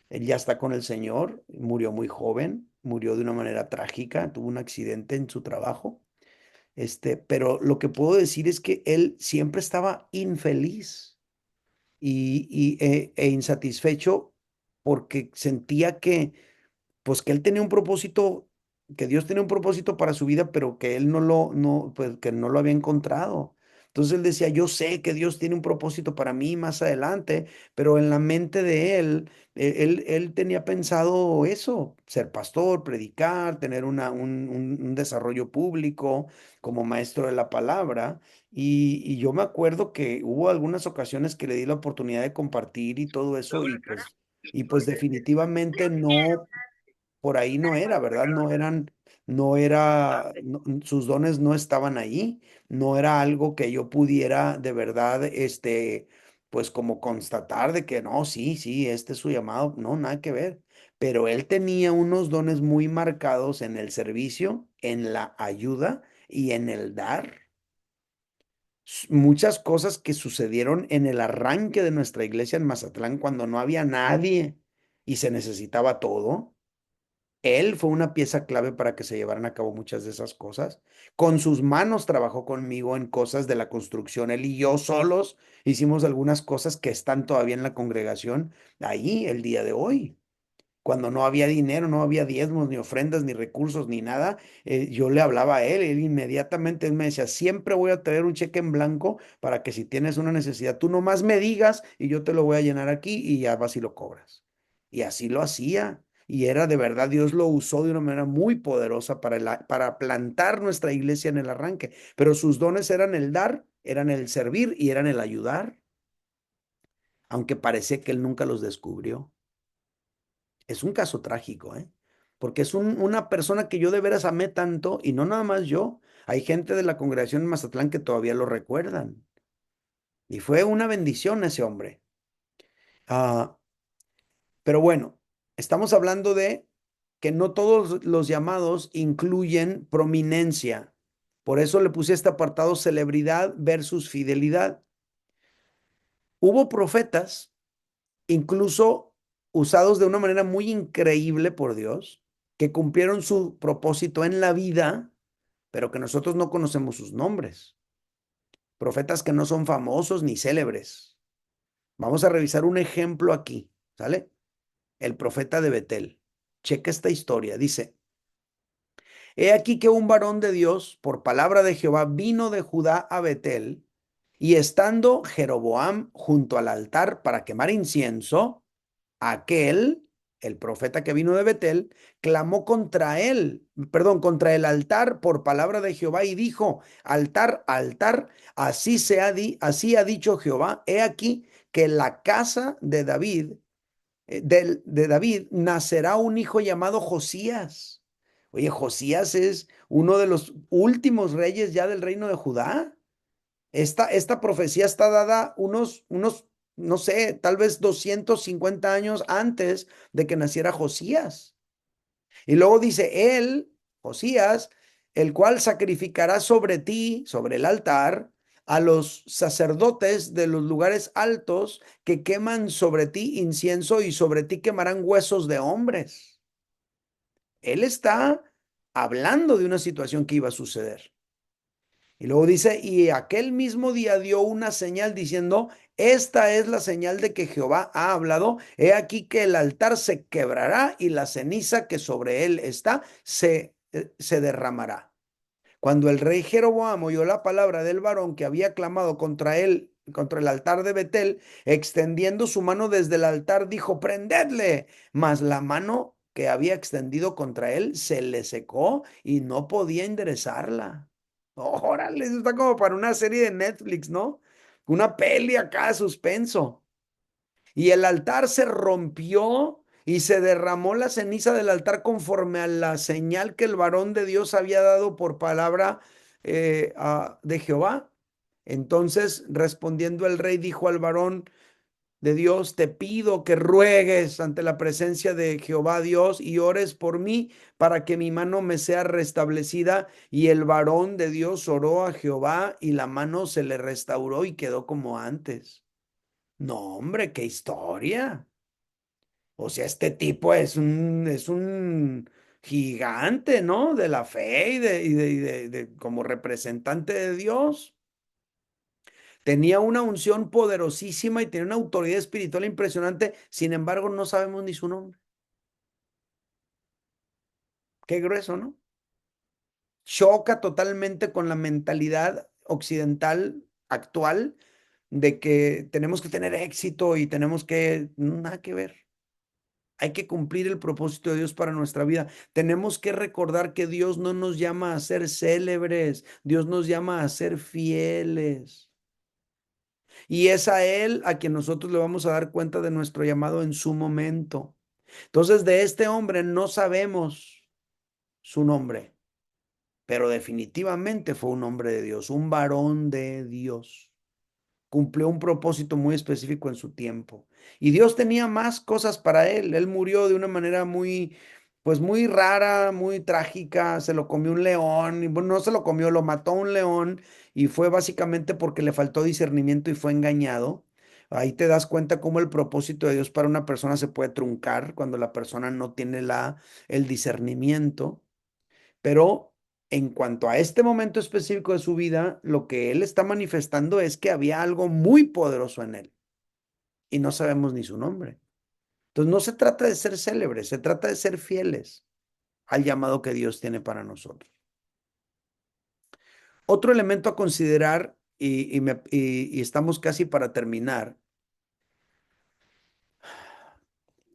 Él ya está con el Señor, murió muy joven, murió de una manera trágica, tuvo un accidente en su trabajo. Pero lo que puedo decir es que él siempre estaba infeliz e insatisfecho porque sentía pues que él tenía un propósito, que Dios tenía un propósito para su vida, pero que él pues que no lo había encontrado. Entonces él decía, yo sé que Dios tiene un propósito para mí más adelante, pero en la mente de él, él tenía pensado eso, ser pastor, predicar, tener un desarrollo público como maestro de la palabra. Y yo me acuerdo que hubo algunas ocasiones que le di la oportunidad de compartir y todo eso, y pues definitivamente no, por ahí no era, ¿verdad? Sus dones no estaban ahí, no era algo que yo pudiera de verdad, pues como constatar de que no, sí, sí, este es su llamado, no, nada que ver. Pero él tenía unos dones muy marcados en el servicio, en la ayuda y en el dar. Muchas cosas que sucedieron en el arranque de nuestra iglesia en Mazatlán cuando no había nadie y se necesitaba todo. Él fue una pieza clave para que se llevaran a cabo muchas de esas cosas. Con sus manos trabajó conmigo en cosas de la construcción. Él y yo solos hicimos algunas cosas que están todavía en la congregación ahí el día de hoy. Cuando no había dinero, no había diezmos, ni ofrendas, ni recursos, ni nada, yo le hablaba a él inmediatamente él me decía, siempre voy a traer un cheque en blanco para que si tienes una necesidad, tú nomás me digas y yo te lo voy a llenar aquí y ya vas y lo cobras. Y así lo hacía. Y era de verdad, Dios lo usó de una manera muy poderosa para plantar nuestra iglesia en el arranque. Pero sus dones eran el dar, eran el servir y eran el ayudar. Aunque parece que él nunca los descubrió. Es un caso trágico, ¿eh? Porque es una persona que yo de veras amé tanto, y no nada más yo. Hay gente de la congregación en Mazatlán que todavía lo recuerdan. Y fue una bendición ese hombre. Ah, pero bueno, estamos hablando de que no todos los llamados incluyen prominencia. Por eso le puse este apartado celebridad versus fidelidad. Hubo profetas, incluso usados de una manera muy increíble por Dios, que cumplieron su propósito en la vida, pero que nosotros no conocemos sus nombres. Profetas que no son famosos ni célebres. Vamos a revisar un ejemplo aquí, ¿sale? El profeta de Betel. Checa esta historia. Dice, he aquí que un varón de Dios, por palabra de Jehová, vino de Judá a Betel, y estando Jeroboam junto al altar para quemar incienso, aquel, el profeta que vino de Betel, clamó contra él, perdón, contra el altar por palabra de Jehová y dijo, altar, altar, así ha dicho Jehová, he aquí que la casa de David, de David, nacerá un hijo llamado Josías. Oye, Josías es uno de los últimos reyes ya del reino de Judá. Esta profecía está dada no sé, tal vez 250 años antes de que naciera Josías. Y luego dice, él, Josías, el cual sacrificará sobre ti, sobre el altar, a los sacerdotes de los lugares altos que queman sobre ti incienso y sobre ti quemarán huesos de hombres. Él está hablando de una situación que iba a suceder. Y luego dice, y aquel mismo día dio una señal diciendo, esta es la señal de que Jehová ha hablado, he aquí que el altar se quebrará y la ceniza que sobre él está se derramará. Cuando el rey Jeroboam oyó la palabra del varón que había clamado contra él, contra el altar de Betel, extendiendo su mano desde el altar, dijo, prendedle. Mas la mano que había extendido contra él se le secó y no podía enderezarla. Órale, eso está como para una serie de Netflix, ¿no? Una peli acá, suspenso. Y el altar se rompió y se derramó la ceniza del altar conforme a la señal que el varón de Dios había dado por palabra de Jehová. Entonces, respondiendo el rey, dijo al varón de Dios, te pido que ruegues ante la presencia de Jehová Dios y ores por mí para que mi mano me sea restablecida. Y el varón de Dios oró a Jehová y la mano se le restauró y quedó como antes. No, hombre, qué historia. O sea, este tipo es un gigante, ¿no? De la fe y como representante de Dios. Tenía una unción poderosísima y tenía una autoridad espiritual impresionante. Sin embargo, no sabemos ni su nombre. Qué grueso, ¿no? Choca totalmente con la mentalidad occidental actual de que tenemos que tener éxito y tenemos que, nada que ver. Hay que cumplir el propósito de Dios para nuestra vida. Tenemos que recordar que Dios no nos llama a ser célebres, Dios nos llama a ser fieles. Y es a Él a quien nosotros le vamos a dar cuenta de nuestro llamado en su momento. Entonces, de este hombre no sabemos su nombre, pero definitivamente fue un hombre de Dios, un varón de Dios. Cumplió un propósito muy específico en su tiempo. Y Dios tenía más cosas para él. Él murió de una manera pues muy rara, muy trágica. Se lo comió un león. Y bueno, no se lo comió, lo mató un león. Y fue básicamente porque le faltó discernimiento y fue engañado. Ahí te das cuenta cómo el propósito de Dios para una persona se puede truncar cuando la persona no tiene el discernimiento. Pero en cuanto a este momento específico de su vida, lo que él está manifestando es que había algo muy poderoso en él y no sabemos ni su nombre. Entonces no se trata de ser célebres, se trata de ser fieles al llamado que Dios tiene para nosotros. Otro elemento a considerar, y estamos casi para terminar,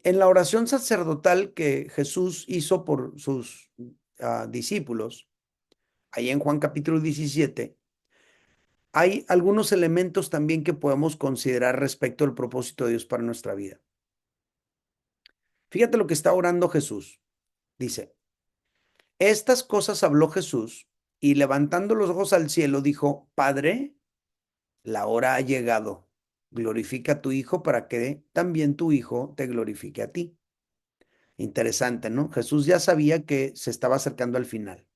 En la oración sacerdotal que Jesús hizo por sus discípulos, ahí en Juan capítulo 17, hay algunos elementos también que podemos considerar respecto al propósito de Dios para nuestra vida. Fíjate lo que está orando Jesús. Dice, estas cosas habló Jesús y levantando los ojos al cielo dijo, Padre, la hora ha llegado. Glorifica a tu Hijo para que también tu Hijo te glorifique a ti. Interesante, ¿no? Jesús ya sabía que se estaba acercando al final.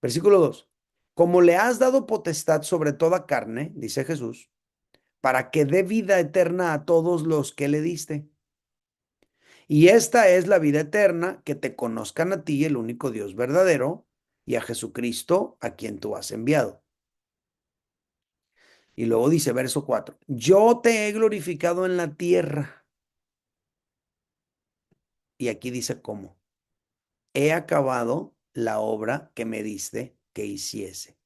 Versículo 2. Como le has dado potestad sobre toda carne, dice Jesús, para que dé vida eterna a todos los que le diste. Y esta es la vida eterna, que te conozcan a ti, el único Dios verdadero, y a Jesucristo, a quien tú has enviado. Y luego dice, verso 4, yo te he glorificado en la tierra. Y aquí dice cómo. He acabado la obra que me diste que hiciese.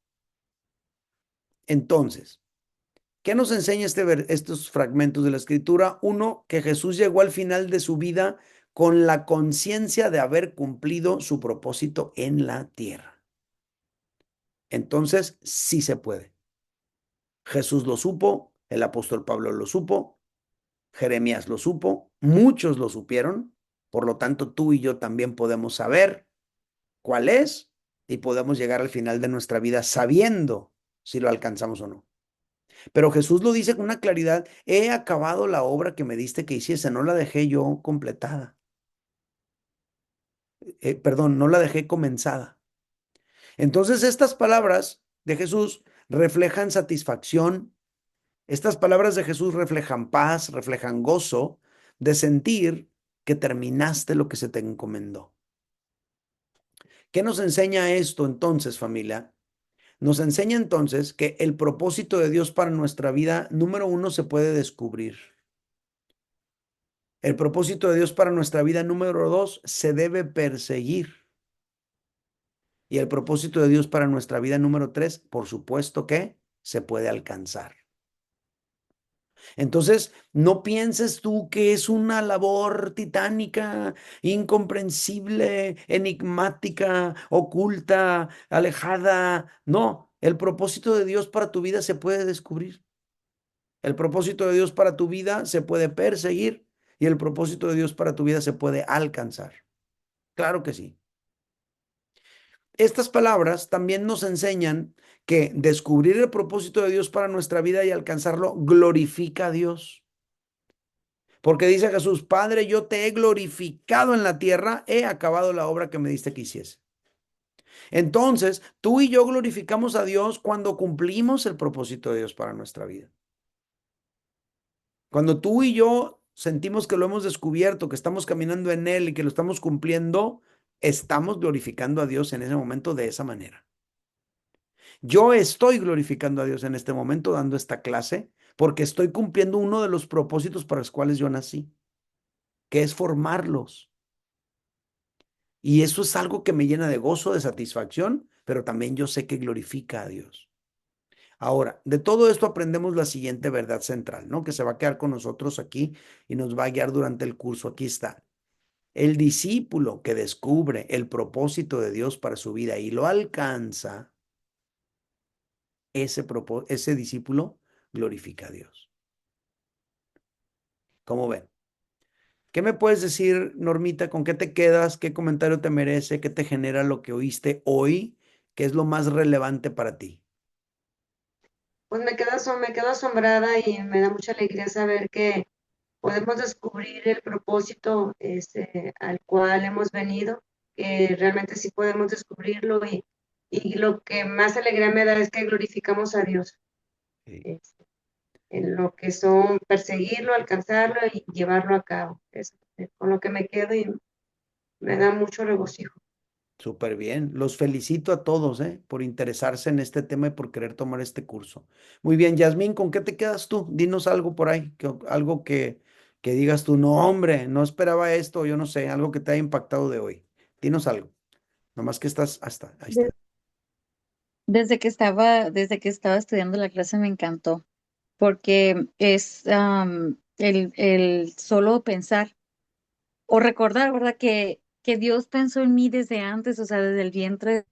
Entonces, ¿qué nos enseña estos fragmentos de la Escritura? Uno, que Jesús llegó al final de su vida con la conciencia de haber cumplido su propósito en la tierra. Entonces, sí se puede. Jesús lo supo, el apóstol Pablo lo supo, Jeremías lo supo, muchos lo supieron, por lo tanto tú y yo también podemos saber cuál es y podemos llegar al final de nuestra vida sabiendo si lo alcanzamos o no. Pero Jesús lo dice con una claridad, he acabado la obra que me diste que hiciese, no la dejé yo completada. Perdón, no la dejé comenzada. Entonces estas palabras de Jesús reflejan satisfacción, estas palabras de Jesús reflejan paz, reflejan gozo de sentir que terminaste lo que se te encomendó. ¿Qué nos enseña esto entonces, familia? Nos enseña entonces que el propósito de Dios para nuestra vida, número uno, se puede descubrir. El propósito de Dios para nuestra vida, número dos, se debe perseguir. Y el propósito de Dios para nuestra vida, número tres, por supuesto que se puede alcanzar. Entonces, no pienses tú que es una labor titánica, incomprensible, enigmática, oculta, alejada. No, el propósito de Dios para tu vida se puede descubrir. El propósito de Dios para tu vida se puede perseguir y el propósito de Dios para tu vida se puede alcanzar. Claro que sí. Estas palabras también nos enseñan que descubrir el propósito de Dios para nuestra vida y alcanzarlo glorifica a Dios. Porque dice Jesús, Padre, yo te he glorificado en la tierra, he acabado la obra que me diste que hiciese. Entonces, tú y yo glorificamos a Dios cuando cumplimos el propósito de Dios para nuestra vida. Cuando tú y yo sentimos que lo hemos descubierto, que estamos caminando en Él y que lo estamos cumpliendo, estamos glorificando a Dios en ese momento de esa manera. Yo estoy glorificando a Dios en este momento dando esta clase porque estoy cumpliendo uno de los propósitos para los cuales yo nací, que es formarlos. Y eso es algo que me llena de gozo, de satisfacción, pero también yo sé que glorifica a Dios. Ahora, de todo esto aprendemos la siguiente verdad central, ¿no? Que se va a quedar con nosotros aquí y nos va a guiar durante el curso. Aquí está. El discípulo que descubre el propósito de Dios para su vida y lo alcanza, ese discípulo glorifica a Dios. ¿Cómo ven? ¿Qué me puedes decir, Normita? ¿Con qué te quedas? ¿Qué comentario te merece? ¿Qué te genera lo que oíste hoy? ¿Qué es lo más relevante para ti? Pues me quedo asombrada y me da mucha alegría saber que podemos descubrir el propósito al cual hemos venido, que realmente sí podemos descubrirlo y lo que más alegría me da es que glorificamos a Dios. Sí. En lo que son perseguirlo, alcanzarlo y llevarlo a cabo. Es con lo que me quedo y me da mucho regocijo. Súper bien. Los felicito a todos, por interesarse en este tema y por querer tomar este curso. Muy bien, Yasmín, ¿con qué te quedas tú? Dinos algo por ahí, algo que digas tú, no, hombre, no esperaba esto, yo no sé, algo que te haya impactado de hoy. Dinos algo. Nomás que estás hasta, ahí está. Desde que estaba estudiando la clase me encantó, porque el solo pensar o recordar, ¿verdad? Que Dios pensó en mí desde antes, o sea, desde el vientre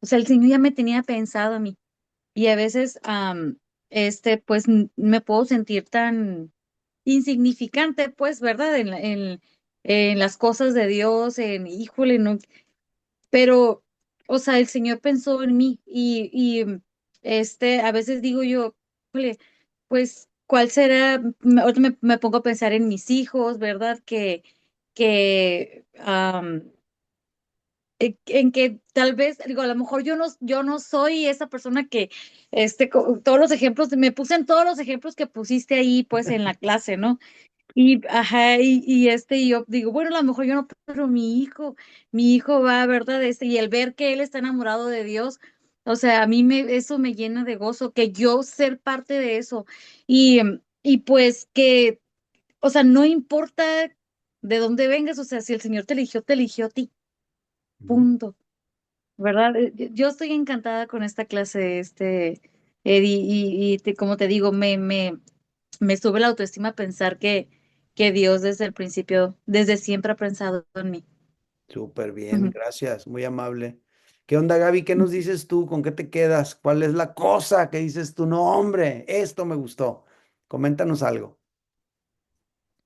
o sea, el Señor ya me tenía pensado a mí. Y a veces, pues me puedo sentir tan insignificante, pues, ¿verdad? En las cosas de Dios, híjole, no, pero, o sea, el Señor pensó en mí a veces digo yo, híjole, pues, ¿cuál será? Ahorita me pongo a pensar en mis hijos, ¿verdad? Que, en que tal vez, digo, a lo mejor yo no soy esa persona que, todos los ejemplos, me puse en todos los ejemplos que pusiste ahí, pues, en la clase, ¿no? Y, ajá, y yo digo, bueno, a lo mejor yo no, pero mi hijo va, ¿verdad? Y el ver que él está enamorado de Dios, o sea, eso me llena de gozo, que yo ser parte de eso. Y pues que, o sea, no importa de dónde vengas, o sea, si el Señor te eligió a ti, punto, ¿verdad? Yo estoy encantada con esta clase, Eddie, como te digo, me sube la autoestima pensar que Dios desde el principio, desde siempre ha pensado en mí. Súper bien, Ujú. gracias, muy amable. ¿Qué onda, Gaby? ¿Qué nos dices tú? ¿Con qué te quedas? ¿Cuál es la cosa que dices tú? No, hombre, esto me gustó. Coméntanos algo.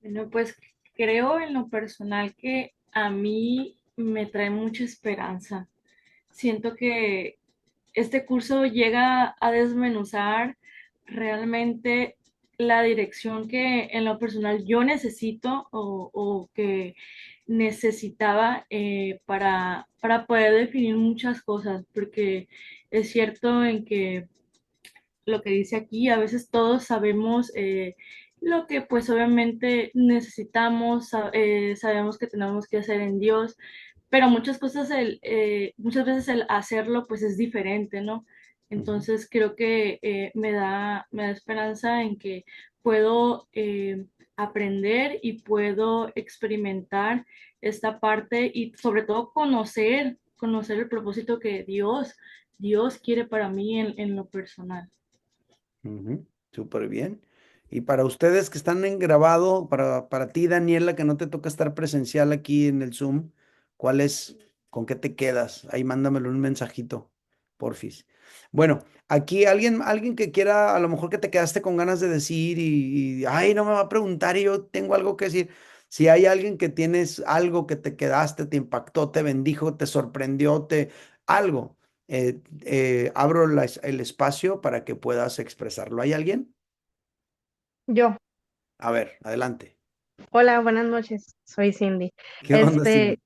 Bueno, pues creo en lo personal que a mí me trae mucha esperanza. Siento que este curso llega a desmenuzar realmente la dirección que en lo personal yo necesito o que necesitaba para poder definir muchas cosas, porque es cierto en que lo que dice aquí, a veces todos sabemos lo que pues obviamente necesitamos, sabemos que tenemos que hacer en Dios, pero muchas cosas, muchas veces el hacerlo pues es diferente, ¿no? Entonces creo que me da esperanza en que puedo aprender y puedo experimentar esta parte y sobre todo conocer el propósito que Dios quiere para mí en lo personal. Ujú, súper bien. Y para ustedes que están en grabado, para ti, Daniela, que no te toca estar presencial aquí en el Zoom, ¿cuál es, con qué te quedas? Ahí mándamelo un mensajito, porfis. Bueno, aquí alguien que quiera, a lo mejor que te quedaste con ganas de decir ay, no me va a preguntar y yo tengo algo que decir. Si hay alguien que tienes algo que te quedaste, te impactó, te bendijo, te sorprendió, algo abro el espacio para que puedas expresarlo. ¿Hay alguien? Yo, A ver, adelante. hola, buenas noches, soy Cindy. ¿Qué onda, Cindy?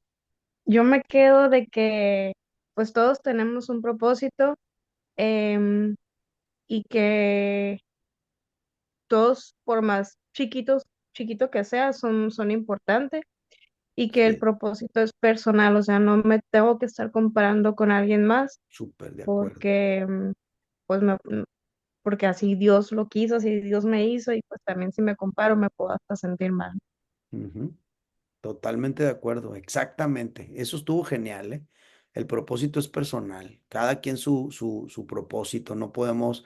Yo me quedo de que pues todos tenemos un propósito em, y que todos, por más chiquito que sea, son importantes y que el Sí, propósito es personal, o sea, no me tengo que estar comparando con alguien más súper de acuerdo. porque pues porque así Dios lo quiso, así Dios me hizo y pues también si me comparo me puedo hasta sentir mal. Ujú, totalmente de acuerdo, exactamente. Eso estuvo genial, ¿eh? El propósito es personal, cada quien su propósito, no podemos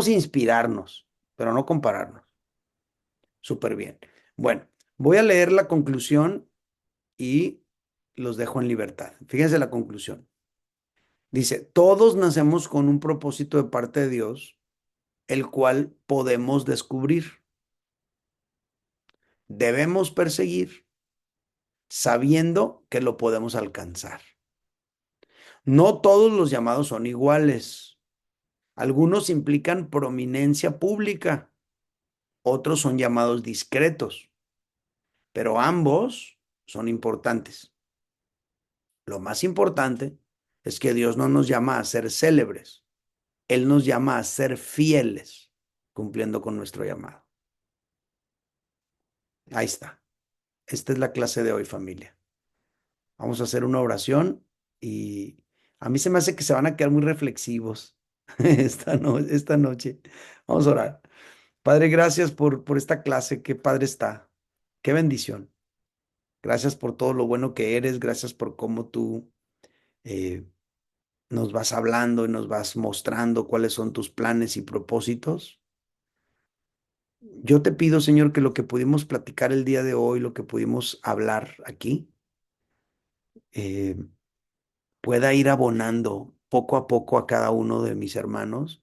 inspirarnos, pero no compararnos. Súper bien. Bueno, voy a leer la conclusión y los dejo en libertad. Fíjense la conclusión. Dice, todos nacemos con un propósito de parte de Dios, el cual podemos descubrir. Debemos perseguir sabiendo que lo podemos alcanzar. No todos los llamados son iguales. Algunos implican prominencia pública, otros son llamados discretos, pero ambos son importantes. Lo más importante es que Dios no nos llama a ser célebres, Él nos llama a ser fieles, cumpliendo con nuestro llamado. Ahí está. Esta es la clase de hoy, familia. Vamos a hacer una oración y a mí se me hace que se van a quedar muy reflexivos esta noche. Vamos a orar. Padre, gracias por esta clase. Qué padre está. Qué bendición. Gracias por todo lo bueno que eres. Gracias por cómo tú eh, nos vas hablando y nos vas mostrando cuáles son tus planes y propósitos. Yo te pido, Señor, que lo que pudimos platicar el día de hoy, lo que pudimos hablar aquí, eh, pueda ir abonando poco a poco a cada uno de mis hermanos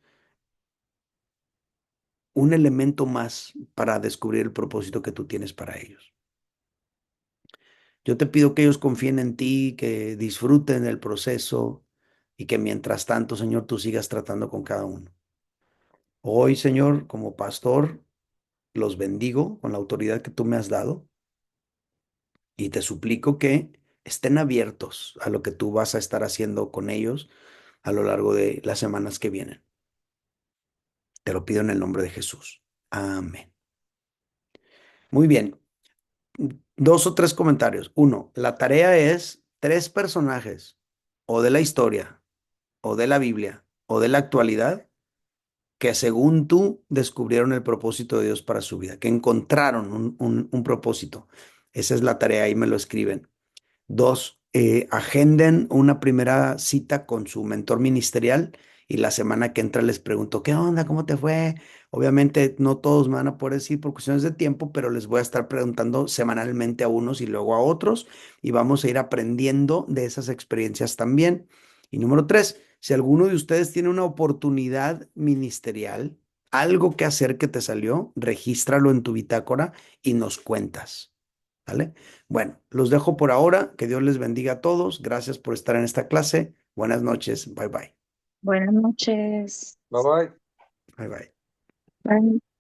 un elemento más para descubrir el propósito que tú tienes para ellos. Yo te pido que ellos confíen en ti, que disfruten el proceso y que mientras tanto, Señor, tú sigas tratando con cada uno. Hoy, Señor, como pastor, los bendigo con la autoridad que tú me has dado y te suplico que estén abiertos a lo que tú vas a estar haciendo con ellos a lo largo de las semanas que vienen. Te lo pido en el nombre de Jesús. Amén. Muy bien. Dos o tres comentarios. Uno, la tarea es tres personajes o de la historia o de la Biblia o de la actualidad que según tú descubrieron el propósito de Dios para su vida, que encontraron un propósito. Esa es la tarea, ahí me lo escriben. Dos, agenden una primera cita con su mentor ministerial y la semana que entra les pregunto, ¿qué onda? ¿Cómo te fue? Obviamente no todos me van a poder decir por cuestiones de tiempo, pero les voy a estar preguntando semanalmente a unos y luego a otros y vamos a ir aprendiendo de esas experiencias también. Y número tres, si alguno de ustedes tiene una oportunidad ministerial, algo que hacer que te salió, regístralo en tu bitácora y nos cuentas. ¿Vale? Bueno, los dejo por ahora. Que Dios les bendiga a todos. Gracias por estar en esta clase. Buenas noches. Bye bye. Buenas noches. Bye bye. Bye bye. Bye.